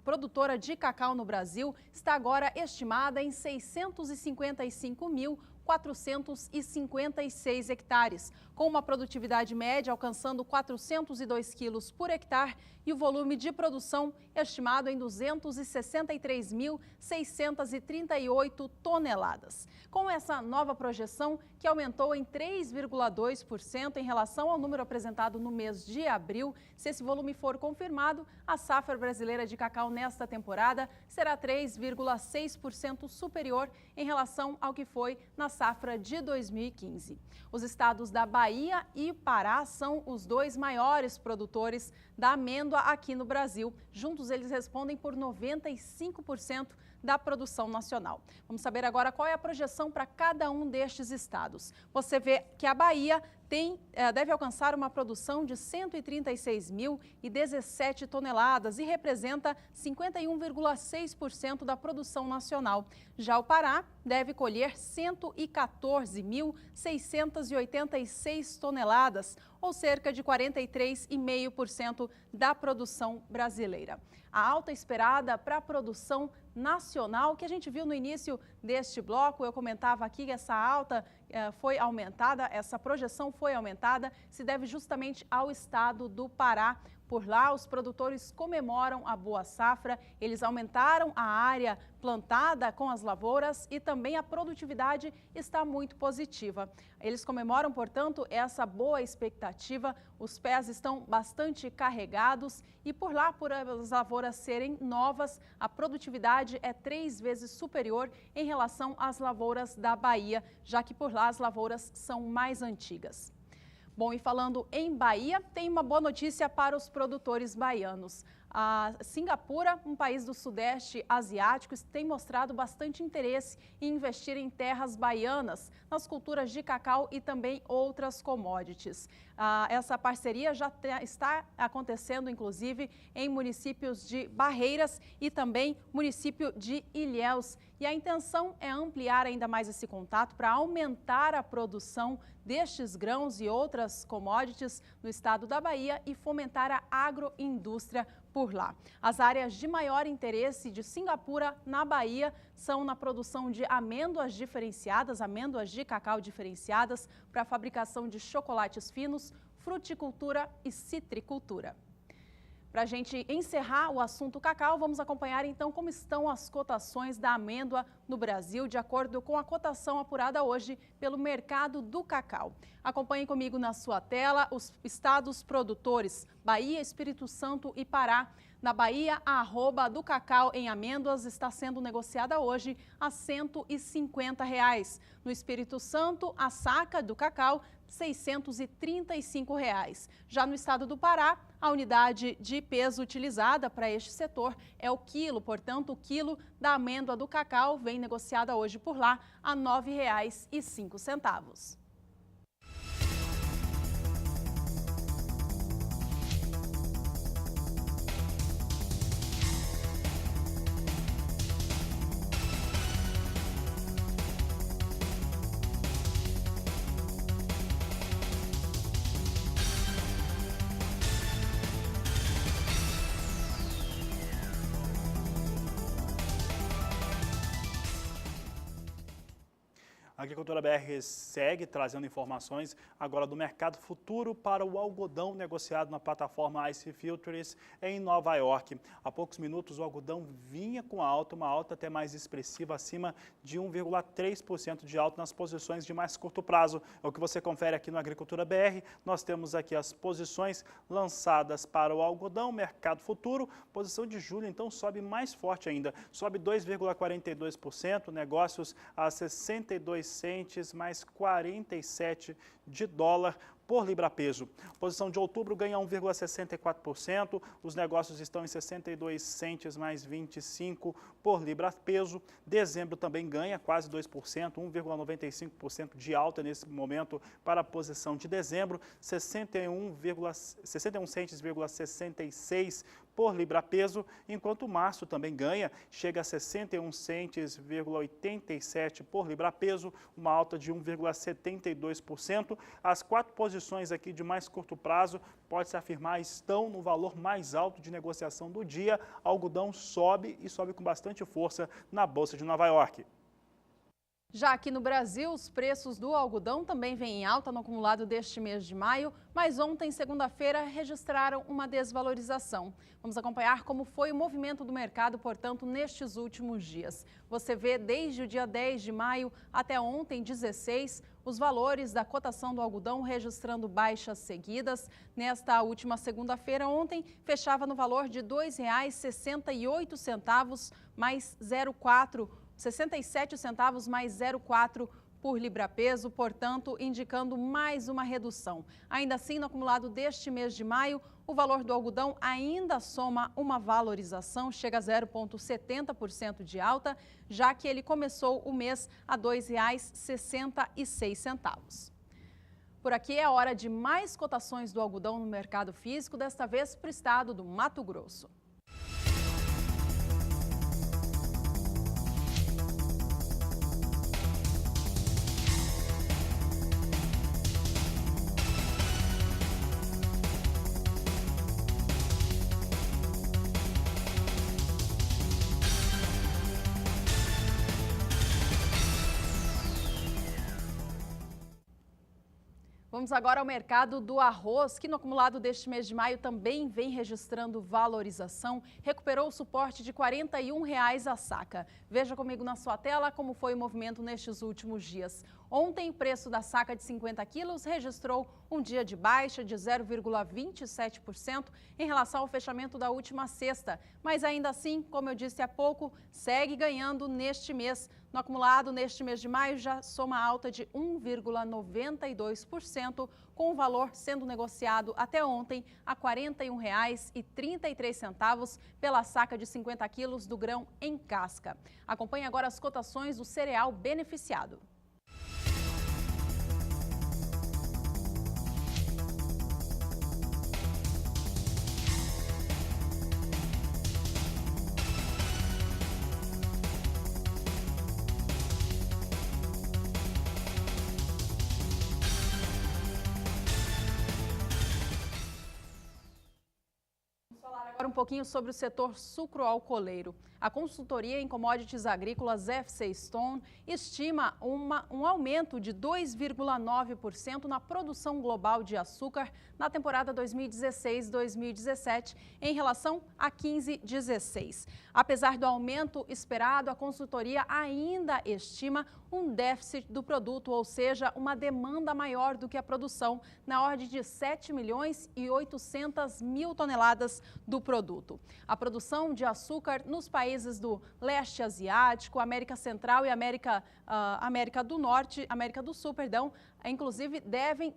S2: produtora de cacau no Brasil está agora estimada em 655.456 hectares, com uma produtividade média alcançando 402 quilos por hectare e o volume de produção estimado em 263.638 toneladas. Com essa nova projeção, que aumentou em 3,2% em relação ao número apresentado no mês de abril, se esse volume for confirmado, a safra brasileira de cacau nesta temporada será 3,6% superior em relação ao que foi na safra de 2015. Os estados da Bahia e Pará são os dois maiores produtores da amêndoa aqui no Brasil. Juntos, eles respondem por 95% da produção nacional. Vamos saber agora qual é a projeção para cada um destes estados. Você vê que a Bahia deve alcançar uma produção de 136.017 toneladas e representa 51,6% da produção nacional. Já o Pará deve colher 114.686 toneladas, ou cerca de 43,5% da produção brasileira. A alta esperada para a produção nacional, que a gente viu no início deste bloco, eu comentava aqui que essa alta foi aumentada, essa projeção foi aumentada, se deve justamente ao estado do Pará. Por lá, os produtores comemoram a boa safra, eles aumentaram a área plantada com as lavouras e também a produtividade está muito positiva. Eles comemoram, portanto, essa boa expectativa, os pés estão bastante carregados e por lá, por as lavouras serem novas, a produtividade é 3 vezes superior em relação às lavouras da Bahia, já que por lá as lavouras são mais antigas. Bom, e falando em Bahia, tem uma boa notícia para os produtores baianos. A Singapura, um país do Sudeste Asiático, tem mostrado bastante interesse em investir em terras baianas, nas culturas de cacau e também outras commodities. Essa parceria já está acontecendo, inclusive, em municípios de Barreiras e também município de Ilhéus. E a intenção é ampliar ainda mais esse contato para aumentar a produção destes grãos e outras commodities no estado da Bahia e fomentar a agroindústria por lá. As áreas de maior interesse de Singapura na Bahia são na produção de amêndoas diferenciadas, amêndoas de cacau diferenciadas para a fabricação de chocolates finos, fruticultura e citricultura. Para a gente encerrar o assunto cacau, vamos acompanhar então como estão as cotações da amêndoa no Brasil, de acordo com a cotação apurada hoje pelo mercado do cacau. Acompanhe comigo na sua tela os estados produtores, Bahia, Espírito Santo e Pará. Na Bahia, a arroba do cacau em amêndoas está sendo negociada hoje a R$ 150. No Espírito Santo, a saca do cacau, R$ 635. Já no estado do Pará, a unidade de peso utilizada para este setor é o quilo. Portanto, o quilo da amêndoa do cacau vem negociada hoje por lá a R$ 9,05.
S1: A Agricultura BR segue trazendo informações agora do mercado futuro para o algodão negociado na plataforma Ice Futures em Nova York. Há poucos minutos o algodão vinha com alta, uma alta até mais expressiva, acima de 1,3% de alta nas posições de mais curto prazo. É o que você confere aqui no Agricultura BR. Nós temos aqui as posições lançadas para o algodão, mercado futuro. Posição de julho, então, sobe mais forte ainda. Sobe 2,42%, negócios a 62 centes mais 47 de dólar por libra-peso. Posição de outubro ganha 1,64%, os negócios estão em 62 centes mais 25 por libra-peso. Dezembro também ganha quase 2%, 1,95% de alta nesse momento para a posição de dezembro, 61 centes,66 por libra-peso, enquanto março também ganha, chega a 61 centes,87 por libra-peso, uma alta de 1,72%. As quatro posições aqui de mais curto prazo, pode-se afirmar, estão no valor mais alto de negociação do dia. Algodão sobe e sobe com bastante força na Bolsa de Nova York.
S2: Já aqui no Brasil, os preços do algodão também vêm em alta no acumulado deste mês de maio, mas ontem, segunda-feira, registraram uma desvalorização. Vamos acompanhar como foi o movimento do mercado, portanto, nestes últimos dias. Você vê desde o dia 10 de maio até ontem, 16, os valores da cotação do algodão registrando baixas seguidas. Nesta última segunda-feira, ontem, fechava no valor de R$ 2,68 mais 0,4 67 centavos mais 0,4 por libra-peso, portanto, indicando mais uma redução. Ainda assim, no acumulado deste mês de maio, o valor do algodão ainda soma uma valorização, chega a 0,70% de alta, já que ele começou o mês a R$ 2,66. Por aqui é hora de mais cotações do algodão no mercado físico, desta vez para o estado do Mato Grosso. Vamos agora ao mercado do arroz, que no acumulado deste mês de maio também vem registrando valorização, recuperou o suporte de R$ 41 a saca. Veja comigo na sua tela como foi o movimento nestes últimos dias. Ontem, o preço da saca de 50 quilos registrou um dia de baixa de 0,27% em relação ao fechamento da última sexta. Mas ainda assim, como eu disse há pouco, segue ganhando neste mês. No acumulado, neste mês de maio, já soma alta de 1,92%, com o valor sendo negociado até ontem a R$ 41,33 pela saca de 50 quilos do grão em casca. Acompanhe agora as cotações do cereal beneficiado. Agora um pouquinho sobre o setor sucroalcooleiro. A consultoria em commodities agrícolas FC Stone estima um aumento de 2,9% na produção global de açúcar na temporada 2016-2017 em relação a 15-16. Apesar do aumento esperado, a consultoria ainda estima um déficit do produto, ou seja, uma demanda maior do que a produção, na ordem de 7.800.000 toneladas do produto. A produção de açúcar nos países do leste asiático, América Central e América do Sul, inclusive devem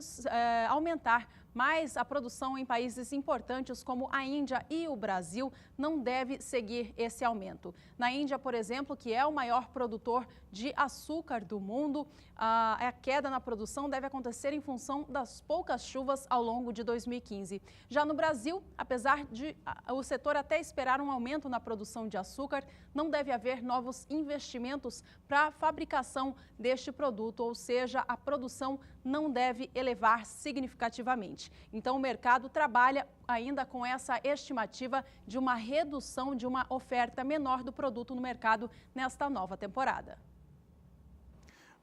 S2: aumentar, mas a produção em países importantes como a Índia e o Brasil não deve seguir esse aumento. Na Índia, por exemplo, que é o maior produtor de açúcar do mundo, a queda na produção deve acontecer em função das poucas chuvas ao longo de 2015. Já no Brasil, apesar de o setor até esperar um aumento na produção de açúcar, não deve haver novos investimentos para a fabricação deste produto, ou seja, a produção não deve elevar significativamente. Então, o mercado trabalha ainda com essa estimativa de uma redução de uma oferta menor do produto no mercado nesta nova temporada.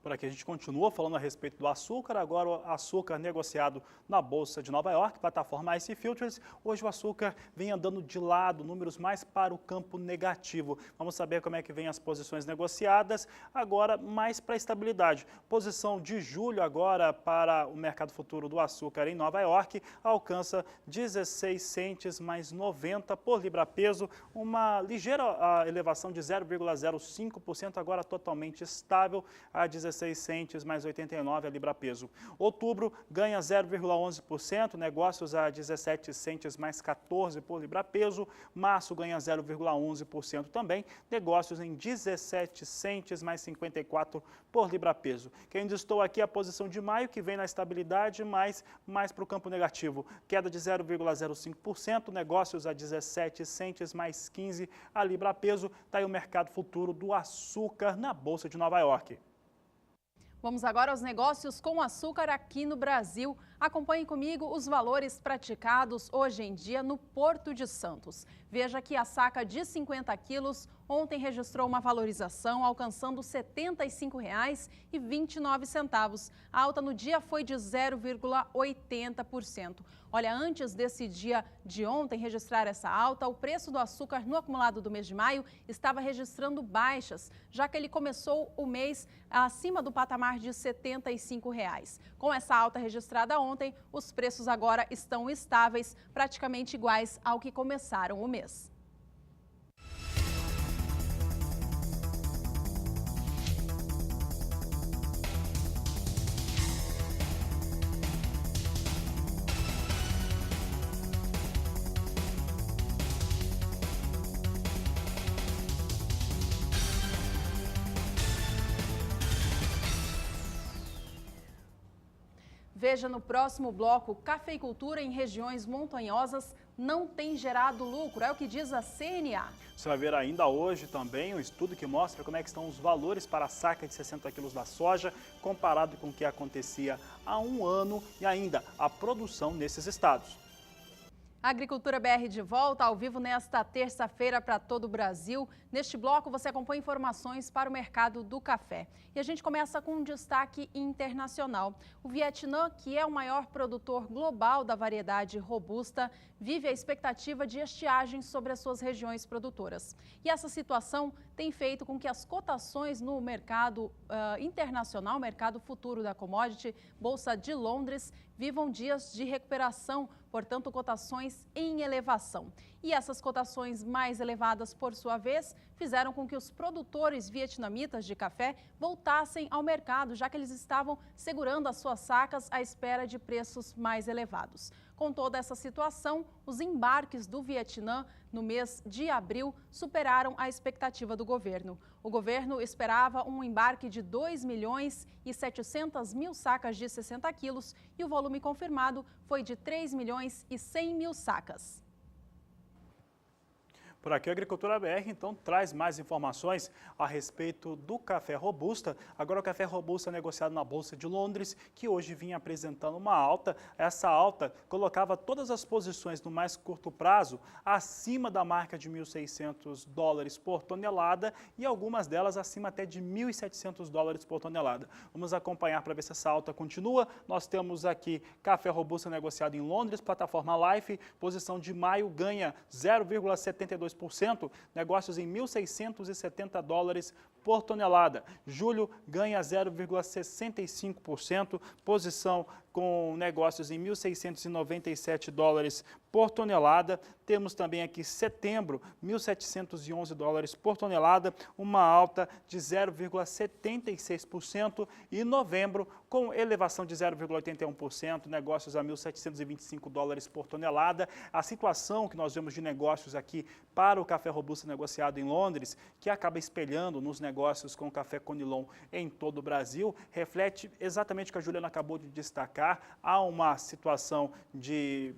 S1: Por aqui a gente continua falando a respeito do açúcar, agora o açúcar negociado na Bolsa de Nova York, plataforma ICE Futures. Hoje o açúcar vem andando de lado, números mais para o campo negativo. Vamos saber como é que vem as posições negociadas, agora mais para a estabilidade. Posição de julho agora para o mercado futuro do açúcar em Nova York alcança 16 centes mais 90 por libra-peso, uma ligeira elevação de 0,05%, agora totalmente estável a 16 centes mais 89 a libra-peso. Outubro ganha 0,11%, negócios a 17 centes mais 14 por libra-peso. Março ganha 0,11% também, negócios em 17 centes mais 54 por libra-peso. Quem estou aqui é a posição de maio, que vem na estabilidade, mas mais para o campo negativo. Queda de 0,05%, negócios a 17 centes mais 15 a libra-peso. Está aí o mercado futuro do açúcar na Bolsa de Nova York.
S2: Vamos agora aos negócios com açúcar aqui no Brasil. Acompanhe comigo os valores praticados hoje em dia no Porto de Santos. Veja que a saca de 50 quilos ontem registrou uma valorização alcançando R$ 75,29. A alta no dia foi de 0,80%. Olha, antes desse dia de ontem registrar essa alta, o preço do açúcar no acumulado do mês de maio estava registrando baixas, já que ele começou o mês acima do patamar de R$ 75. Com essa alta registrada ontem, os preços agora estão estáveis, praticamente iguais ao que começaram o mês. Veja no próximo bloco, cafeicultura em regiões montanhosas não tem gerado lucro, é o que diz a CNA.
S1: Você vai ver ainda hoje também um estudo que mostra como é que estão os valores para a saca de 60 quilos da soja comparado com o que acontecia há um ano e ainda a produção nesses estados.
S2: A Agricultura BR de volta ao vivo nesta terça-feira para todo o Brasil. Neste bloco você acompanha informações para o mercado do café. E a gente começa com um destaque internacional. O Vietnã, que é o maior produtor global da variedade robusta, vive a expectativa de estiagem sobre as suas regiões produtoras. E essa situação tem feito com que as cotações no mercado internacional, mercado futuro da commodity, Bolsa de Londres, vivam dias de recuperação, portanto, cotações em elevação. E essas cotações mais elevadas, por sua vez, fizeram com que os produtores vietnamitas de café voltassem ao mercado, já que eles estavam segurando as suas sacas à espera de preços mais elevados. Com toda essa situação, os embarques do Vietnã no mês de abril superaram a expectativa do governo. O governo esperava um embarque de 2.700.000 sacas de 60 quilos e o volume confirmado foi de 3.100.000 sacas.
S1: Por aqui a Agricultura BR então traz mais informações a respeito do café robusta. Agora o café robusta negociado na Bolsa de Londres, que hoje vinha apresentando uma alta. Essa alta colocava todas as posições no mais curto prazo acima da marca de $1.600 por tonelada e algumas delas acima até de $1.700 por tonelada. Vamos acompanhar para ver se essa alta continua. Nós temos aqui café robusta negociado em Londres, plataforma Life, posição de maio ganha 0,72%. Negócios em $1.670 por tonelada. Julho ganha 0,65%, posição com negócios em $1.697 por tonelada. Temos também aqui setembro, $1.711 por tonelada, uma alta de 0,76%. E novembro, com elevação de 0,81%, negócios a $1.725 por tonelada. A situação que nós vemos de negócios aqui para o café robusto negociado em Londres, que acaba espelhando nos negócios com o café Conilon em todo o Brasil, reflete exatamente o que a Juliana acabou de destacar. Há uma situação de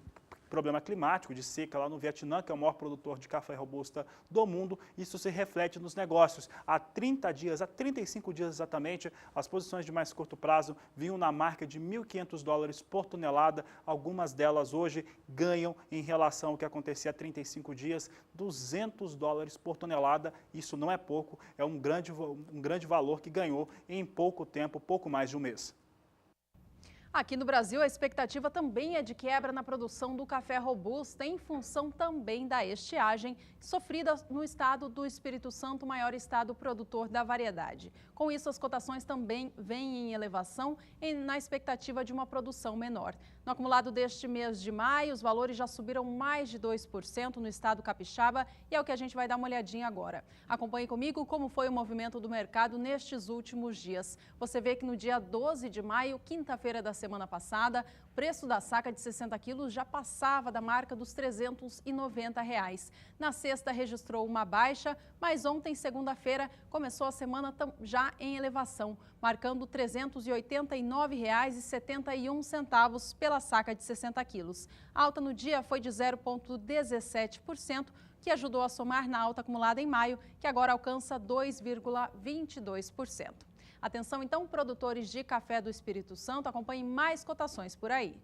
S1: problema climático, de seca lá no Vietnã, que é o maior produtor de café robusta do mundo. Isso se reflete nos negócios. Há 30 dias, há 35 dias exatamente, as posições de mais curto prazo vinham na marca de $1.500 por tonelada. Algumas delas hoje ganham, em relação ao que acontecia há 35 dias, $200 por tonelada. Isso não é pouco, é um grande valor que ganhou em pouco tempo, pouco mais de um mês.
S2: Aqui no Brasil, a expectativa também é de quebra na produção do café robusta, em função também da estiagem sofrida no estado do Espírito Santo, maior estado produtor da variedade. Com isso, as cotações também vêm em elevação na expectativa de uma produção menor. No acumulado deste mês de maio, os valores já subiram mais de 2% no estado capixaba e é o que a gente vai dar uma olhadinha agora. Acompanhe comigo como foi o movimento do mercado nestes últimos dias. Você vê que no dia 12 de maio, quinta-feira da semana passada, o preço da saca de 60 quilos já passava da marca dos R$390. Na sexta registrou uma baixa, mas ontem, segunda-feira, começou a semana já em elevação, marcando R$ 389,71 pela saca de 60 quilos. A alta no dia foi de 0,17%, que ajudou a somar na alta acumulada em maio, que agora alcança 2,22%. Atenção então, produtores de café do Espírito Santo, acompanhem mais cotações por aí.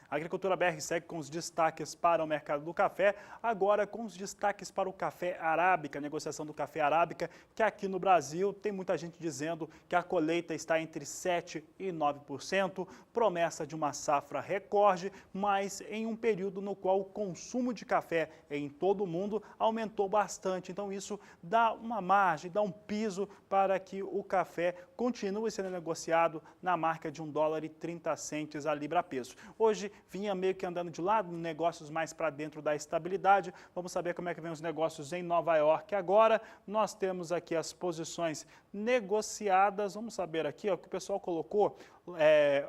S1: A Agricultura BR segue com os destaques para o mercado do café, agora com os destaques para o café arábica, a negociação do café arábica, que aqui no Brasil tem muita gente dizendo que a colheita está entre 7% e 9%, promessa de uma safra recorde, mas em um período no qual o consumo de café em todo o mundo aumentou bastante. Então isso dá uma margem, dá um piso para que o café continue sendo negociado na marca de $1,30 a libra-peso. Hoje, vinha meio que andando de lado, negócios mais para dentro da estabilidade. Vamos saber como é que vem os negócios em Nova York agora. Nós temos aqui as posições negociadas. Vamos saber aqui, ó, que o pessoal colocou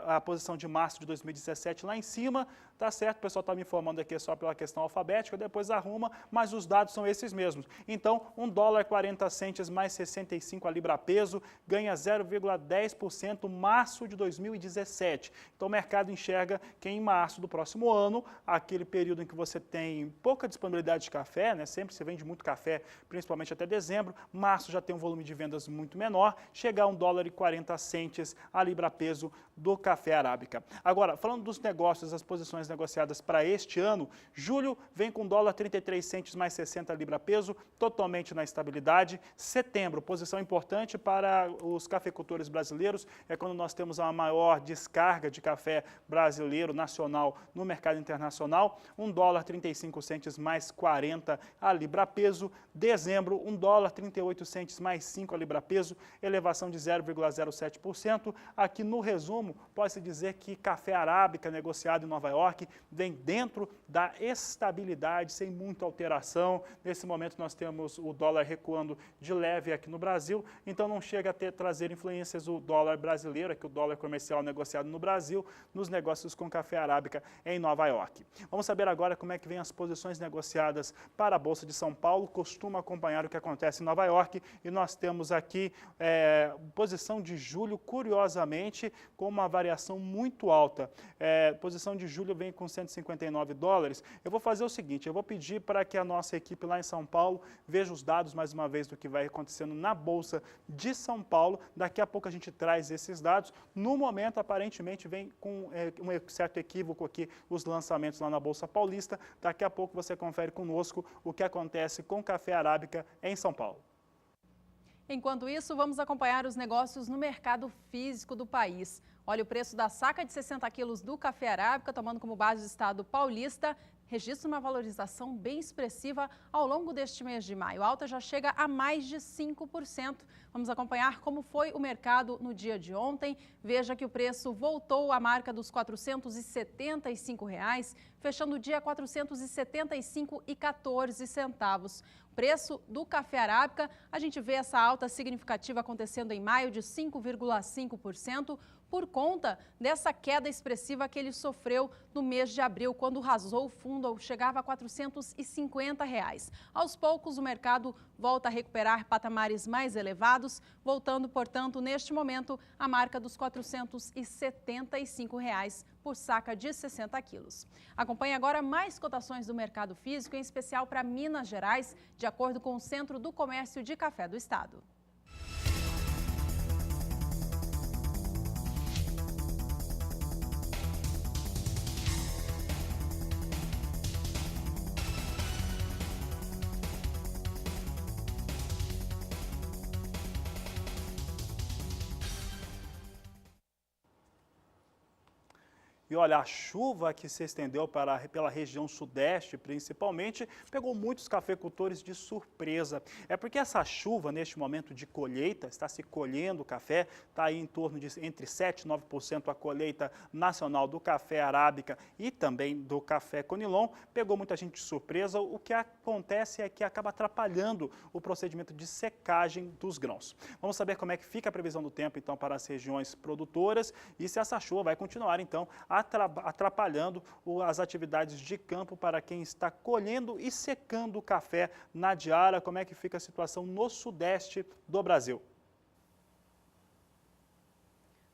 S1: a posição de março de 2017 lá em cima. Tá certo, o pessoal está me informando aqui só pela questão alfabética, depois arruma, mas os dados são esses mesmos. Então, $1,40 mais 65 a libra peso, ganha 0,10% março de 2017. Então, o mercado enxerga que em março do próximo ano, aquele período em que você tem pouca disponibilidade de café, né, sempre se vende muito café, principalmente até dezembro, março já tem um volume de vendas muito menor, chegar a $1,40 a libra peso do café arábica. Agora, falando dos negócios, as posições negociadas para este ano, julho vem com $1,33 mais 60 libra peso, totalmente na estabilidade. Setembro, posição importante para os cafeicultores brasileiros, é quando nós temos a maior descarga de café brasileiro nacional no mercado internacional, $1,35 mais 40 a libra peso. Dezembro, $1,38 mais 5 a libra peso, elevação de 0,07%. Aqui no resumo, pode-se dizer que café arábica negociado em Nova York vem dentro da estabilidade, sem muita alteração. Nesse momento nós temos o dólar recuando de leve aqui no Brasil, então não chega a trazer influências o dólar brasileiro, aqui o dólar comercial negociado no Brasil, nos negócios com café arábica em Nova York. Vamos saber agora como é que vem as posições negociadas para a Bolsa de São Paulo. Costuma acompanhar o que acontece em Nova York e nós temos aqui posição de julho, curiosamente, com uma variação muito alta. Posição de julho vem com $159. Eu vou fazer o seguinte, eu vou pedir para que a nossa equipe lá em São Paulo veja os dados mais uma vez do que vai acontecendo na Bolsa de São Paulo. Daqui a pouco a gente traz esses dados. No momento, aparentemente, vem com um certo equívoco aqui os lançamentos lá na Bolsa Paulista. Daqui a pouco você confere conosco o que acontece com café arábica em São Paulo.
S2: Enquanto isso, vamos acompanhar os negócios no mercado físico do país. Olha, o preço da saca de 60 quilos do café arábica, tomando como base o estado paulista, registra uma valorização bem expressiva ao longo deste mês de maio. A alta já chega a mais de 5%. Vamos acompanhar como foi o mercado no dia de ontem. Veja que o preço voltou à marca dos R$ 475, fechando o dia a R$ 475,14. O preço do café arábica, a gente vê essa alta significativa acontecendo em maio de 5,5%, por conta dessa queda expressiva que ele sofreu no mês de abril, quando rasou o fundo, chegava a R$ 450. Aos poucos, o mercado volta a recuperar patamares mais elevados, voltando, portanto, neste momento, à marca dos R$ 475 por saca de 60 quilos. Acompanhe agora mais cotações do mercado físico, em especial para Minas Gerais, de acordo com o Centro do Comércio de Café do Estado.
S1: E olha, a chuva que se estendeu pela região sudeste, principalmente, pegou muitos cafeicultores de surpresa. É porque essa chuva, neste momento de colheita, está se colhendo o café, está aí em torno de entre 7% e 9% a colheita nacional do café arábica e também do café conilon, pegou muita gente de surpresa. O que acontece é que acaba atrapalhando o procedimento de secagem dos grãos. Vamos saber como é que fica a previsão do tempo, então, para as regiões produtoras e se essa chuva vai continuar, então, atrapalhando as atividades de campo para quem está colhendo e secando o café na diara. Como é que fica a situação no sudeste do Brasil?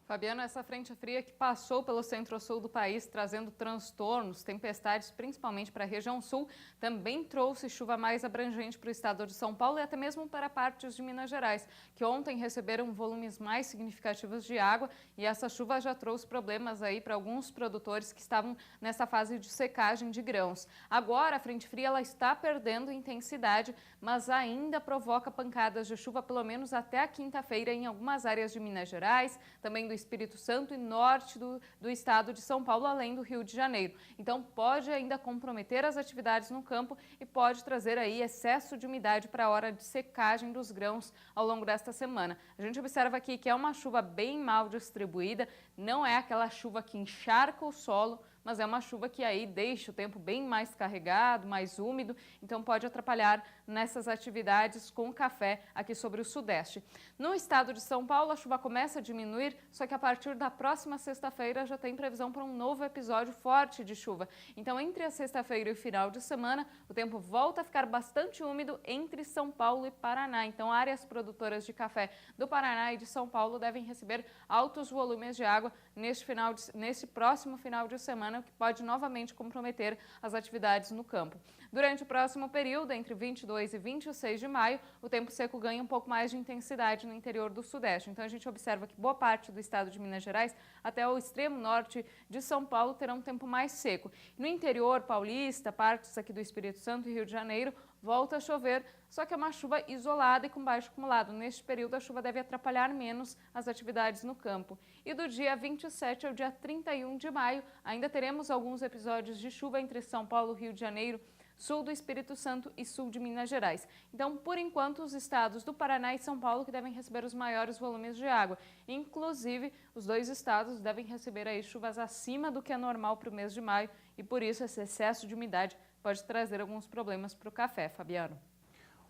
S4: Fabiano, essa frente fria que passou pelo centro-sul do país, trazendo transtornos, tempestades, principalmente para a região sul, também trouxe chuva mais abrangente para o estado de São Paulo e até mesmo para partes de Minas Gerais, que ontem receberam volumes mais significativos de água, e essa chuva já trouxe problemas aí para alguns produtores que estavam nessa fase de secagem de grãos. Agora, a frente fria ela está perdendo intensidade, mas ainda provoca pancadas de chuva pelo menos até a quinta-feira em algumas áreas de Minas Gerais, também do Espírito Santo e norte do estado de São Paulo, além do Rio de Janeiro. Então, pode ainda comprometer as atividades no campo e pode trazer aí excesso de umidade para a hora de secagem dos grãos ao longo desta semana. A gente observa aqui que é uma chuva bem mal distribuída, não é aquela chuva que encharca o solo, mas é uma chuva que aí deixa o tempo bem mais carregado, mais úmido, então pode atrapalhar nessas atividades com café aqui sobre o sudeste. No estado de São Paulo, a chuva começa a diminuir, só que a partir da próxima sexta-feira já tem previsão para um novo episódio forte de chuva. Então, entre a sexta-feira e o final de semana, o tempo volta a ficar bastante úmido entre São Paulo e Paraná. Então, áreas produtoras de café do Paraná e de São Paulo devem receber altos volumes de água neste próximo final de semana, o que pode novamente comprometer as atividades no campo. Durante o próximo período, entre 22 e 26 de maio, o tempo seco ganha um pouco mais de intensidade no interior do sudeste. Então, a gente observa que boa parte do estado de Minas Gerais até o extremo norte de São Paulo terá um tempo mais seco. No interior paulista, partes aqui do Espírito Santo e Rio de Janeiro, volta a chover, só que é uma chuva isolada e com baixo acumulado. Neste período, a chuva deve atrapalhar menos as atividades no campo. E do dia 27 ao dia 31 de maio, ainda teremos alguns episódios de chuva entre São Paulo, Rio de Janeiro, sul do Espírito Santo e sul de Minas Gerais. Então, por enquanto, os estados do Paraná e São Paulo que devem receber os maiores volumes de água. Inclusive, os dois estados devem receber aí chuvas acima do que é normal para o mês de maio e, por isso, esse excesso de umidade pode trazer alguns problemas para o café. Fabiano.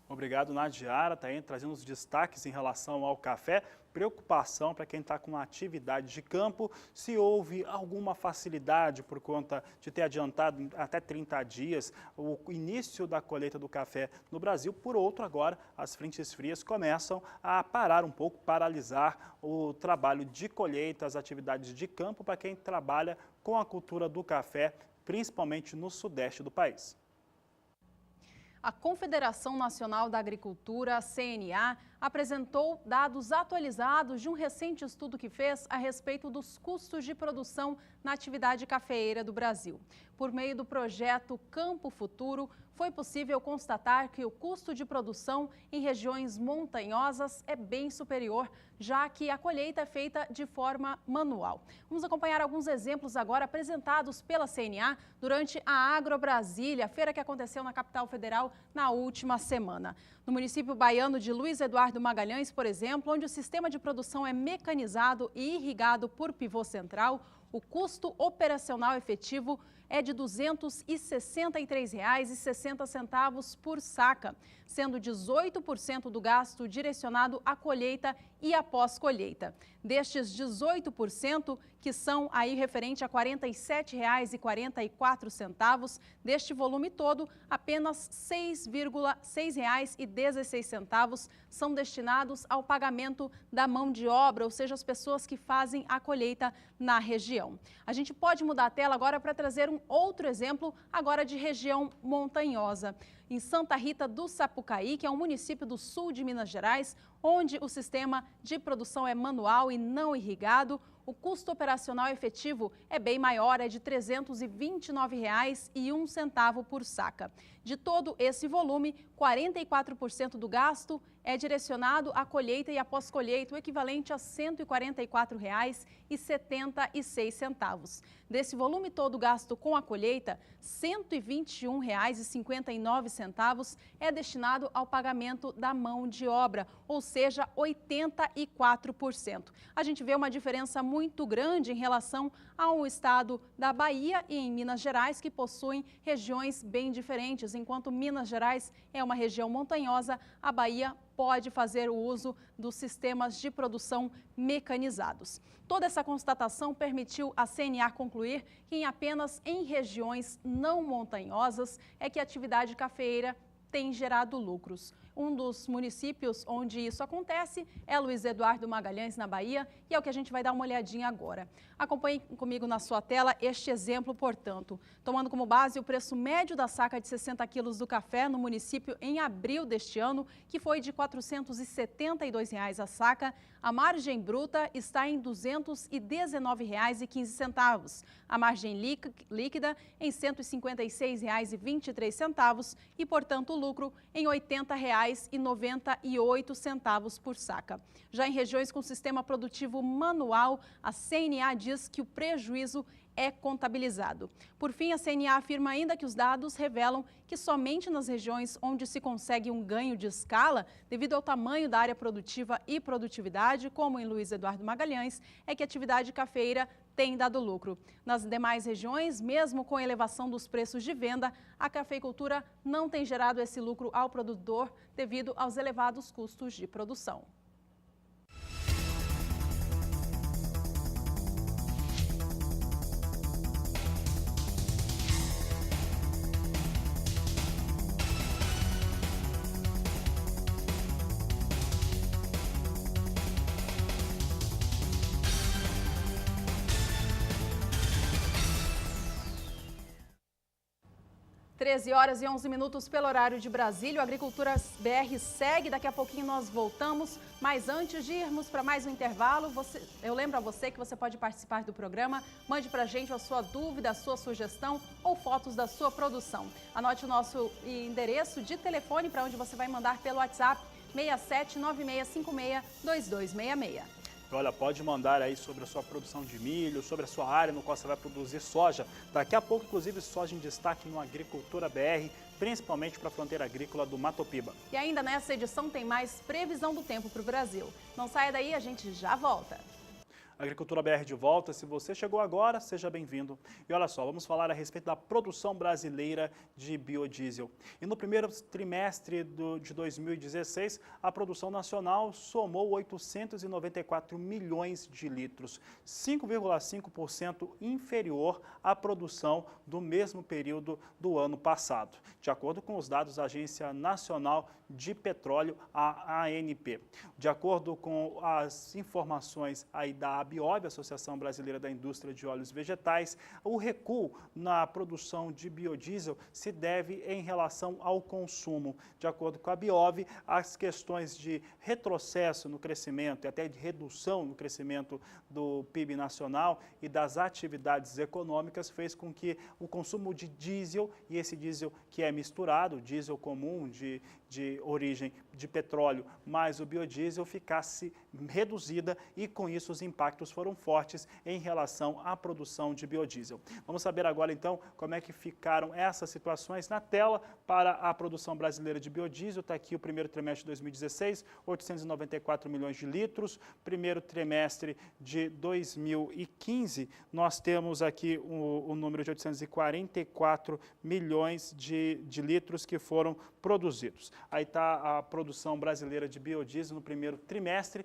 S1: Obrigado, Nadiara, tá aí trazendo os destaques em relação ao café. Preocupação para quem está com atividade de campo, se houve alguma facilidade por conta de ter adiantado até 30 dias o início da colheita do café no Brasil. Por outro, agora as frentes frias começam a parar um pouco, paralisar o trabalho de colheita, as atividades de campo para quem trabalha com a cultura do café, principalmente no sudeste do país.
S2: A Confederação Nacional da Agricultura, a CNA, apresentou dados atualizados de um recente estudo que fez a respeito dos custos de produção na atividade cafeeira do Brasil. Por meio do projeto Campo Futuro, foi possível constatar que o custo de produção em regiões montanhosas é bem superior, já que a colheita é feita de forma manual. Vamos acompanhar alguns exemplos agora apresentados pela CNA durante a AgroBrasília, a feira que aconteceu na capital federal na última semana. No município baiano de Luiz Eduardo Magalhães, por exemplo, onde o sistema de produção é mecanizado e irrigado por pivô central, o custo operacional efetivo é de R$ 263,60 por saca, sendo 18% do gasto direcionado à colheita e à pós-colheita. Destes 18%, que são aí referente a R$ 47,44, deste volume todo, apenas R$ 6,16 são destinados ao pagamento da mão de obra, ou seja, as pessoas que fazem a colheita na região. A gente pode mudar a tela agora para trazer um outro exemplo, agora de região montanhosa. Em Santa Rita do Sapucaí, que é um município do sul de Minas Gerais, onde o sistema de produção é manual e não irrigado, o custo operacional efetivo é bem maior, é de R$ 329,01 por saca. De todo esse volume, 44% do gasto é direcionado à colheita e à pós-colheita, o equivalente a R$ 144,76. Desse volume todo gasto com a colheita, R$ 121,59 é destinado ao pagamento da mão de obra, ou seja, 84%. A gente vê uma diferença muito grande em relação ao estado da Bahia e em Minas Gerais, que possuem regiões bem diferentes. Enquanto Minas Gerais é uma região montanhosa, a Bahia pode fazer o uso dos sistemas de produção mecanizados. Toda essa constatação permitiu a CNA concluir que apenas em regiões não montanhosas é que a atividade cafeeira tem gerado lucros. Um dos municípios onde isso acontece é Luiz Eduardo Magalhães, na Bahia, e é o que a gente vai dar uma olhadinha agora. Acompanhe comigo na sua tela este exemplo, portanto. Tomando como base o preço médio da saca de 60 quilos do café no município em abril deste ano, que foi de R$ 472 a saca, a margem bruta está em R$ 219,15. A margem líquida em R$ 156,23 e, portanto, o lucro em R$ 80,98 por saca. Já em regiões com sistema produtivo manual, a CNA diz que o prejuízo é contabilizado. Por fim, a CNA afirma ainda que os dados revelam que somente nas regiões onde se consegue um ganho de escala, devido ao tamanho da área produtiva e produtividade, como em Luiz Eduardo Magalhães, é que a atividade cafeeira tem dado lucro. Nas demais regiões, mesmo com a elevação dos preços de venda, a cafeicultura não tem gerado esse lucro ao produtor devido aos elevados custos de produção. Horas e 11 minutos pelo horário de Brasília. O Agricultura BR segue. Daqui a pouquinho nós voltamos. Mas antes de irmos para mais um intervalo, eu lembro a você que você pode participar do programa. Mande para a gente a sua dúvida, a sua sugestão ou fotos da sua produção. Anote o nosso endereço de telefone para onde você vai mandar pelo WhatsApp 6796562266.
S1: Olha, pode mandar aí sobre a sua produção de milho, sobre a sua área no qual você vai produzir soja. Daqui a pouco, inclusive, soja em destaque no Agricultura BR, principalmente para a fronteira agrícola do Mato Piba.
S2: E ainda nessa edição tem mais previsão do tempo para o Brasil. Não saia daí, a gente já volta.
S1: Agricultura BR de volta. Se você chegou agora, seja bem-vindo. E olha só, vamos falar a respeito da produção brasileira de biodiesel. E no primeiro trimestre de 2016, a produção nacional somou 894 milhões de litros, 5,5% inferior à produção do mesmo período do ano passado, de acordo com os dados da Agência Nacional de Petróleo, a ANP. De acordo com as informações aí da ABIOV, Associação Brasileira da Indústria de Óleos Vegetais, o recuo na produção de biodiesel se deve em relação ao consumo. De acordo com a ABIOV, as questões de retrocesso no crescimento e até de redução no crescimento do PIB nacional e das atividades econômicas fez com que o consumo de diesel, e esse diesel que é misturado, diesel comum de origem de petróleo, mais o biodiesel, ficasse reduzida e com isso os impactos foram fortes em relação à produção de biodiesel. Vamos saber agora então como é que ficaram essas situações na tela para a produção brasileira de biodiesel. Está aqui o primeiro trimestre de 2016, 894 milhões de litros. Primeiro trimestre de 2015, nós temos aqui o número de 844 milhões de litros que foram produzidos. Aí está a produção brasileira de biodiesel no primeiro trimestre.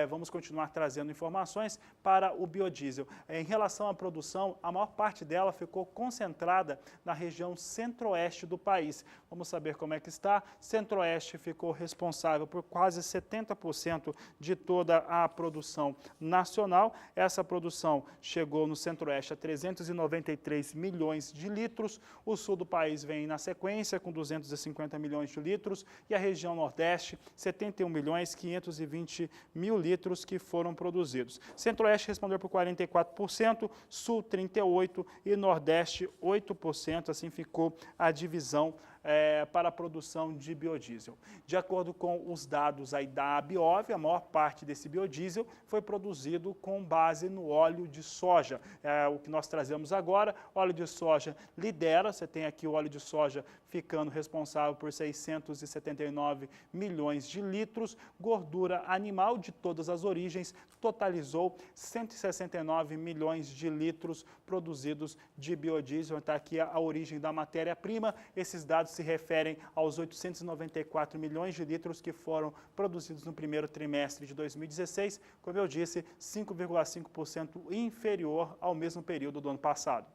S1: Vamos continuar trazendo informações para o biodiesel. Em relação à produção, a maior parte dela ficou concentrada na região centro-oeste do país. Vamos saber como é que está. Centro-oeste ficou responsável por quase 70% de toda a produção nacional. Essa produção chegou no centro-oeste a 393 milhões de litros. O sul do país vem na sequência com 250 milhões de litros e a região nordeste 71 milhões 520 mil litros que foram produzidos. Centro-oeste respondeu por 44%, sul 38% e nordeste 8%, assim ficou a divisão para a produção de biodiesel. De acordo com os dados aí da ABIOV, a maior parte desse biodiesel foi produzido com base no óleo de soja. O que nós trazemos agora, óleo de soja lidera, você tem aqui o óleo de soja ficando responsável por 679 milhões de litros, gordura animal de todas as origens totalizou 169 milhões de litros produzidos de biodiesel. Está aqui a origem da matéria-prima. Esses dados se referem aos 894 milhões de litros que foram produzidos no primeiro trimestre de 2016, como eu disse, 5,5% inferior ao mesmo período do ano passado.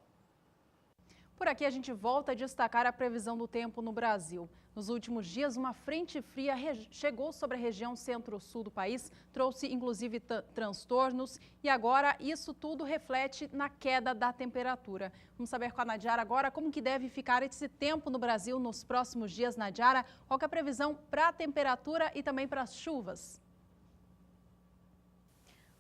S2: Por aqui a gente volta a destacar a previsão do tempo no Brasil. Nos últimos dias, uma frente fria chegou sobre a região centro-sul do país, trouxe inclusive transtornos e agora isso tudo reflete na queda da temperatura. Vamos saber com a Nadiara agora como que deve ficar esse tempo no Brasil nos próximos dias. Nadiara, qual que é a previsão para a temperatura e também para as chuvas?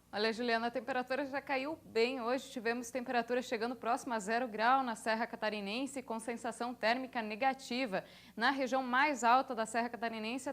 S4: Olha, Juliana, a temperatura já caiu bem hoje. Tivemos temperatura chegando próxima a 0 grau na Serra Catarinense, com sensação térmica negativa. Na região mais alta da Serra Catarinense,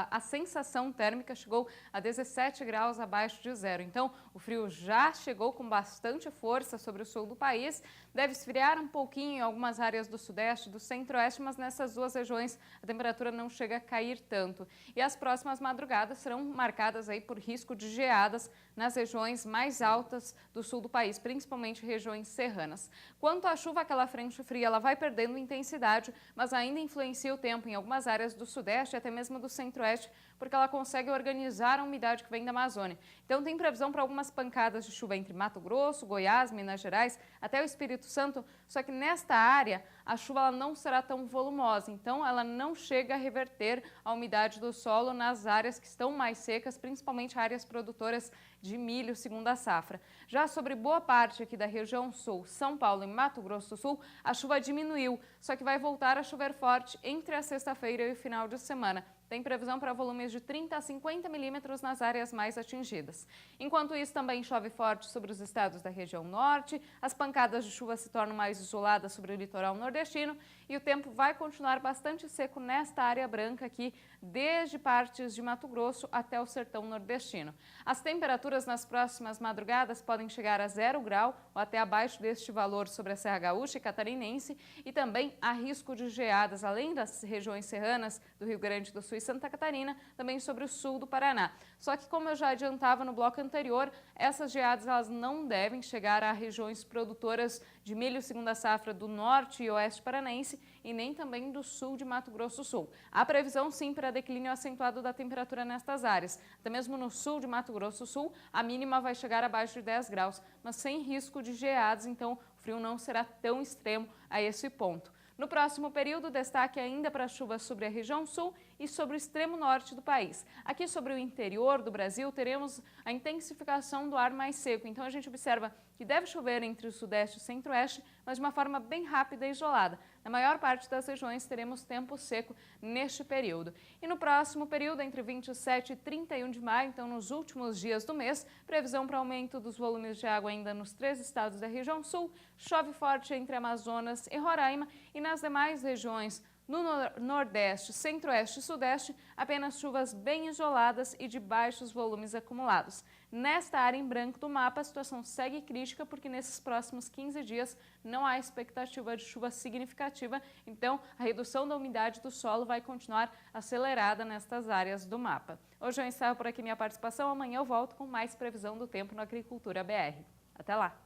S4: a sensação térmica chegou a 17 graus abaixo de zero. Então, o frio já chegou com bastante força sobre o sul do país. Deve esfriar um pouquinho em algumas áreas do sudeste e do centro-oeste, mas nessas duas regiões a temperatura não chega a cair tanto. E as próximas madrugadas serão marcadas aí por risco de geadas nas regiões mais altas do sul do país, principalmente regiões serranas. Quanto à chuva, aquela frente fria ela vai perdendo intensidade, mas ainda influencia o tempo em algumas áreas do sudeste e até mesmo do centro-oeste, porque ela consegue organizar a umidade que vem da Amazônia. Então tem previsão para algumas pancadas de chuva entre Mato Grosso, Goiás, Minas Gerais, até o Espírito Santo, só que nesta área a chuva ela não será tão volumosa, então ela não chega a reverter a umidade do solo nas áreas que estão mais secas, principalmente áreas produtoras de milho, segundo a safra. Já sobre boa parte aqui da região sul, São Paulo e Mato Grosso do Sul, a chuva diminuiu, só que vai voltar a chover forte entre a sexta-feira e o final de semana. Tem previsão para volumes de 30 a 50 milímetros nas áreas mais atingidas. Enquanto isso, também chove forte sobre os estados da região norte, as pancadas de chuva se tornam mais isoladas sobre o litoral nordestino e o tempo vai continuar bastante seco nesta área branca aqui, desde partes de Mato Grosso até o sertão nordestino. As temperaturas nas próximas madrugadas podem chegar a 0 grau ou até abaixo deste valor sobre a Serra Gaúcha e Catarinense e também há risco de geadas, além das regiões serranas do Rio Grande do Sul e Santa Catarina, também sobre o sul do Paraná. Só que, como eu já adiantava no bloco anterior, essas geadas elas não devem chegar a regiões produtoras de milho segunda safra do norte e oeste paranaense e nem também do sul de Mato Grosso do Sul. Há previsão sim para declínio acentuado da temperatura nestas áreas. Até mesmo no sul de Mato Grosso do Sul, a mínima vai chegar abaixo de 10 graus, mas sem risco de geadas, então o frio não será tão extremo a esse ponto. No próximo período, destaque ainda para chuvas sobre a região sul e sobre o extremo norte do país. Aqui sobre o interior do Brasil, teremos a intensificação do ar mais seco. Então, a gente observa que deve chover entre o sudeste e o centro-oeste, mas de uma forma bem rápida e isolada. Na maior parte das regiões, teremos tempo seco neste período. E no próximo período, entre 27 e 31 de maio, então nos últimos dias do mês, previsão para aumento dos volumes de água ainda nos 3 estados da região sul, chove forte entre Amazonas e Roraima e nas demais regiões no Nordeste, Centro-Oeste e Sudeste, apenas chuvas bem isoladas e de baixos volumes acumulados. Nesta área em branco do mapa, a situação segue crítica porque nesses próximos 15 dias não há expectativa de chuva significativa, então a redução da umidade do solo vai continuar acelerada nestas áreas do mapa. Hoje eu encerro por aqui minha participação, amanhã eu volto com mais previsão do tempo no Agricultura BR. Até lá!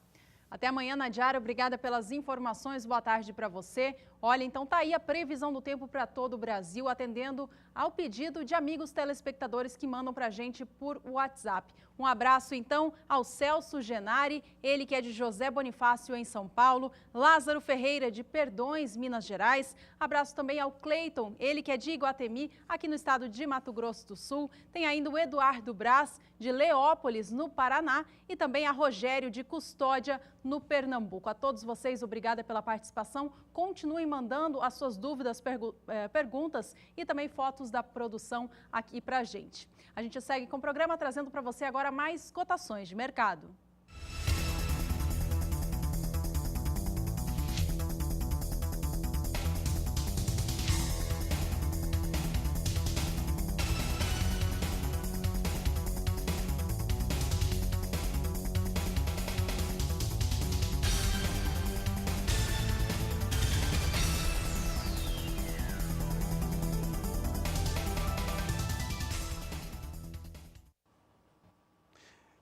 S2: Até amanhã, Nadiara. Obrigada pelas informações. Boa tarde para você. Olha, então tá aí a previsão do tempo para todo o Brasil, atendendo ao pedido de amigos telespectadores que mandam para a gente por WhatsApp. Um abraço, então, ao Celso Genari, ele que é de José Bonifácio, em São Paulo, Lázaro Ferreira, de Perdões, Minas Gerais. Abraço também ao Cleiton, ele que é de Iguatemi, aqui no estado de Mato Grosso do Sul. Tem ainda o Eduardo Braz, de Leópolis, no Paraná, e também a Rogério, de Custódia, no Pernambuco. A todos vocês, obrigada pela participação. Continuem mandando as suas dúvidas, perguntas e também fotos da produção aqui pra gente. A gente segue com o programa trazendo para você agora mais cotações de mercado.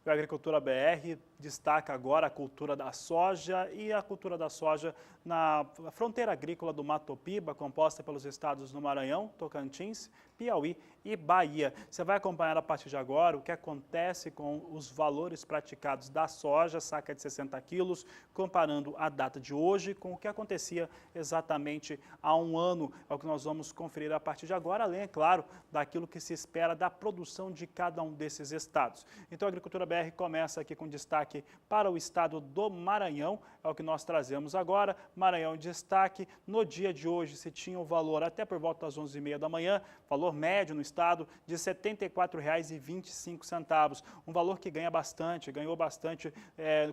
S1: A Agricultura BR destaca agora a cultura da soja e a cultura da soja na fronteira agrícola do Mato Piba, composta pelos estados do Maranhão, Tocantins, Piauí e Bahia. Você vai acompanhar a partir de agora o que acontece com os valores praticados da soja, saca de 60 quilos, comparando a data de hoje com o que acontecia exatamente há um ano. É o que nós vamos conferir a partir de agora, além, é claro, daquilo que se espera da produção de cada um desses estados. Então, a Agricultura BR BR começa aqui com destaque para o estado do Maranhão, é o que nós trazemos agora. Maranhão em destaque, no dia de hoje se tinha o valor até por volta das 11h30 da manhã, valor médio no estado de R$ 74,25, um valor que ganhou bastante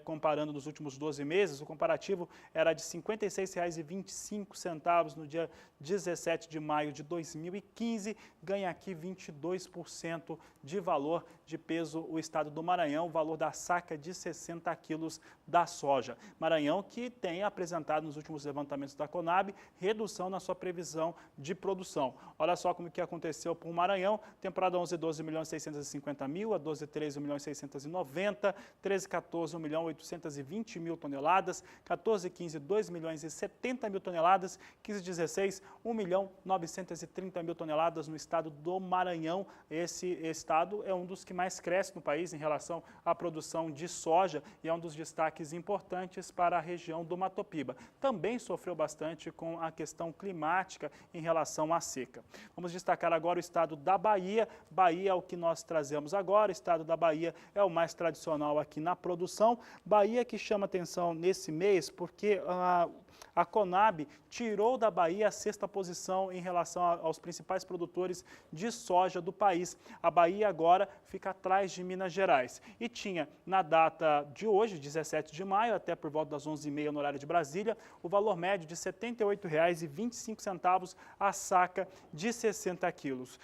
S1: comparando nos últimos 12 meses, o comparativo era de R$ 56,25 no dia 17 de maio de 2015, ganha aqui 22% de valor de peso o estado do Maranhão, o valor da saca de 60 quilos da soja. Maranhão que tem apresentado nos últimos levantamentos da Conab redução na sua previsão de produção. Olha só como que aconteceu para o Maranhão, temporada 11-12, 1.650.000, a 12-13, 1.690, 13-14, 1.820.000 toneladas, 14-15, 2.070.000 toneladas, 15-16, 1.930.000 toneladas no estado do Maranhão. Esse estado é um dos que mais cresce no país em relação à produção de soja e é um dos destaques importantes para a região do Mato Piba. Também sofreu bastante com a questão climática em relação à seca. Vamos destacar agora o estado da Bahia. Bahia é o que nós trazemos agora. O estado da Bahia é o mais tradicional aqui na produção. Bahia que chama atenção nesse mês porque a Conab tirou da Bahia a 6ª posição em relação aos principais produtores de soja do país. A Bahia agora fica atrás de Minas Gerais. E tinha, na data de hoje, 17 de maio, até por volta das 11h30 no horário de Brasília, o valor médio de R$ 78,25 a saca de 60 quilos.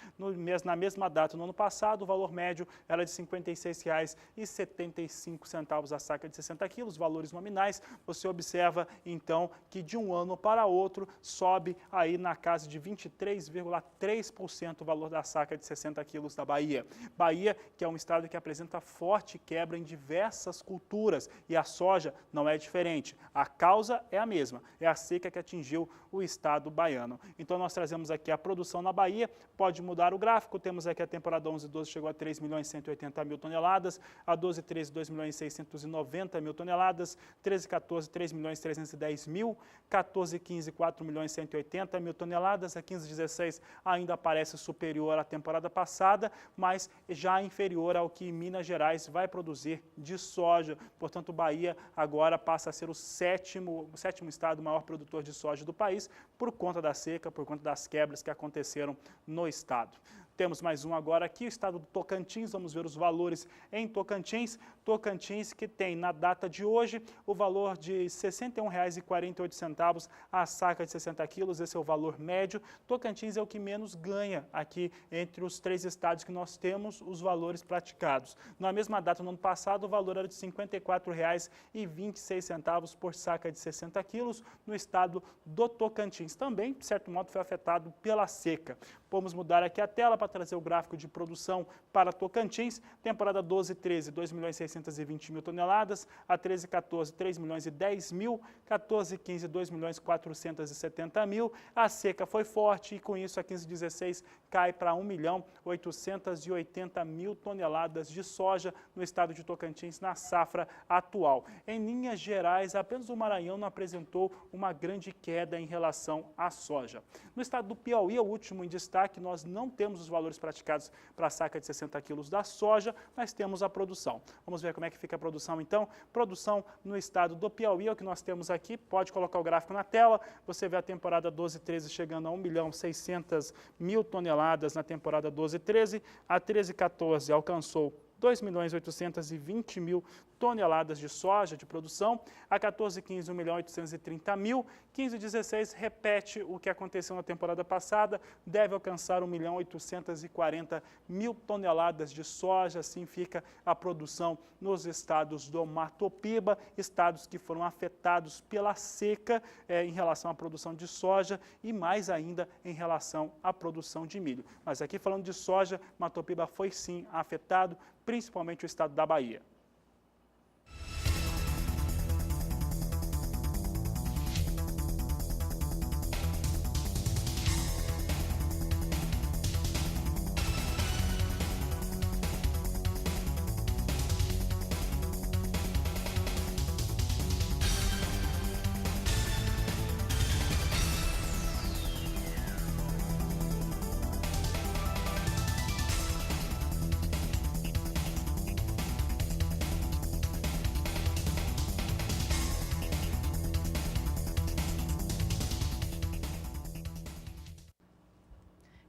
S1: Na mesma data, no ano passado, o valor médio era de R$ 56,75 a saca de 60 quilos, valores nominais. Você observa, então, que de um ano para outro sobe aí na casa de 23,3% o valor da saca de 60 quilos da Bahia. Bahia, que é um estado que apresenta forte quebra em diversas culturas e a soja não é diferente. A causa é a mesma, é a seca que atingiu o estado baiano. Então nós trazemos aqui a produção na Bahia, pode mudar o gráfico, temos aqui a temporada 11-12 chegou a 3.180.000 toneladas, a 12-13, 2.690.000 toneladas, 13-14, 3.310.000, 14-15, 4.180.000 toneladas, a 15-16 ainda parece superior à temporada passada, mas já inferior ao que Minas Gerais vai produzir de soja. Portanto, Bahia agora passa a ser o sétimo estado maior produtor de soja do país, por conta da seca, por conta das quebras que aconteceram no estado. Temos mais um agora aqui, o estado do Tocantins, vamos ver os valores em Tocantins. Tocantins que tem na data de hoje o valor de R$ 61,48 a saca de 60 quilos, esse é o valor médio. Tocantins é o que menos ganha aqui entre os 3 estados que nós temos os valores praticados. Na mesma data, no ano passado, o valor era de R$ 54,26 por saca de 60 quilos no estado do Tocantins. Também, de certo modo, foi afetado pela seca. Vamos mudar aqui a tela para trazer o gráfico de produção para Tocantins. Temporada 12-13, 2.620.000 toneladas. A 13-14, 3.010.000. 14-15, 2.470.000. A seca foi forte e com isso a 15-16 cai para 1.880.000 toneladas de soja no estado de Tocantins na safra atual. Em linhas gerais, apenas o Maranhão não apresentou uma grande queda em relação à soja. No estado do Piauí, o último em destaque, nós não temos os valores praticados para a saca de 60 quilos da soja, mas temos a produção. Vamos ver como é que fica a produção então. Produção no estado do Piauí é o que nós temos aqui, pode colocar o gráfico na tela, você vê a temporada 12-13 chegando a 1.600.000 toneladas na temporada 12-13, a 13-14 alcançou 2.820.000 toneladas de soja de produção, a 14-15, 1.830.000, 15-16 repete o que aconteceu na temporada passada, deve alcançar 1.840.000 toneladas de soja, assim fica a produção nos estados do Mato Piba, estados que foram afetados pela seca em relação à produção de soja e mais ainda em relação à produção de milho. Mas aqui falando de soja, Mato Piba foi sim afetado, principalmente o estado da Bahia.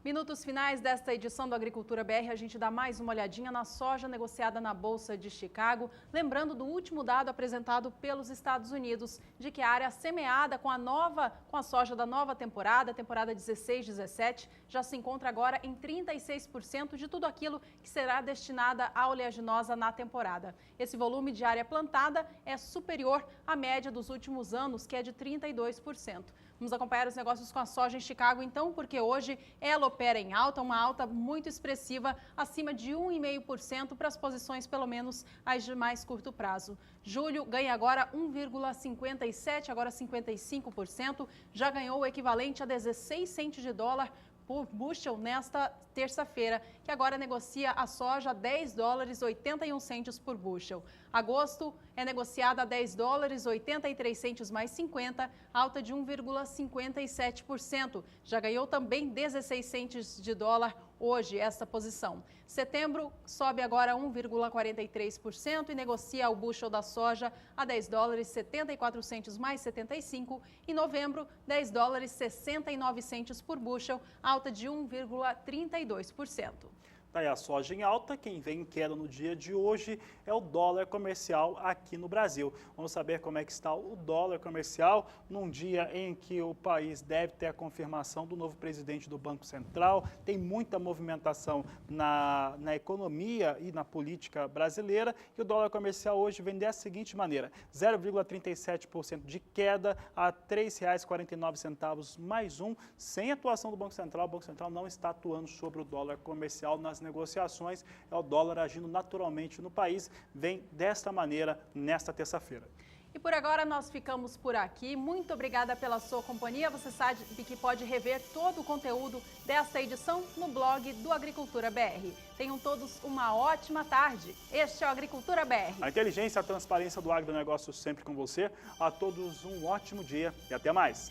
S2: Minutos finais desta edição do Agricultura BR, a gente dá mais uma olhadinha na soja negociada na Bolsa de Chicago, lembrando do último dado apresentado pelos Estados Unidos, de que a área semeada com a soja da nova temporada 16-17, já se encontra agora em 36% de tudo aquilo que será destinada à oleaginosa na temporada. Esse volume de área plantada é superior à média dos últimos anos, que é de 32%. Vamos acompanhar os negócios com a soja em Chicago, então, porque hoje ela opera em alta, uma alta muito expressiva, acima de 1,5% para as posições, pelo menos as de mais curto prazo. Julho ganha agora 1,57%, agora 55%, já ganhou o equivalente a 16 centes de dólar por bushel nesta terça-feira, que agora negocia a soja a $10,81 por bushel. Agosto é negociada a $10,83 mais 50, alta de 1,57%. Já ganhou também 16 centes de dólar hoje essa posição. Setembro sobe agora 1,43% e negocia o bushel da soja a $10,74 mais 75. Em novembro, $10,69 por bushel, alta de 1,32%.
S1: Daí a soja em alta, quem vem em queda no dia de hoje é o dólar comercial aqui no Brasil. Vamos saber como é que está o dólar comercial num dia em que o país deve ter a confirmação do novo presidente do Banco Central. Tem muita movimentação na economia e na política brasileira e o dólar comercial hoje vem dessa seguinte maneira, 0,37% de queda a R$ 3,49 mais um, sem atuação do Banco Central. O Banco Central não está atuando sobre o dólar comercial nas negociações, é o dólar agindo naturalmente no país, vem desta maneira nesta terça-feira.
S2: E por agora nós ficamos por aqui. Muito obrigada pela sua companhia. Você sabe que pode rever todo o conteúdo desta edição no blog do Agricultura BR. Tenham todos uma ótima tarde. Este é o Agricultura BR.
S1: A inteligência e a transparência do agronegócio sempre com você. A todos um ótimo dia e até mais.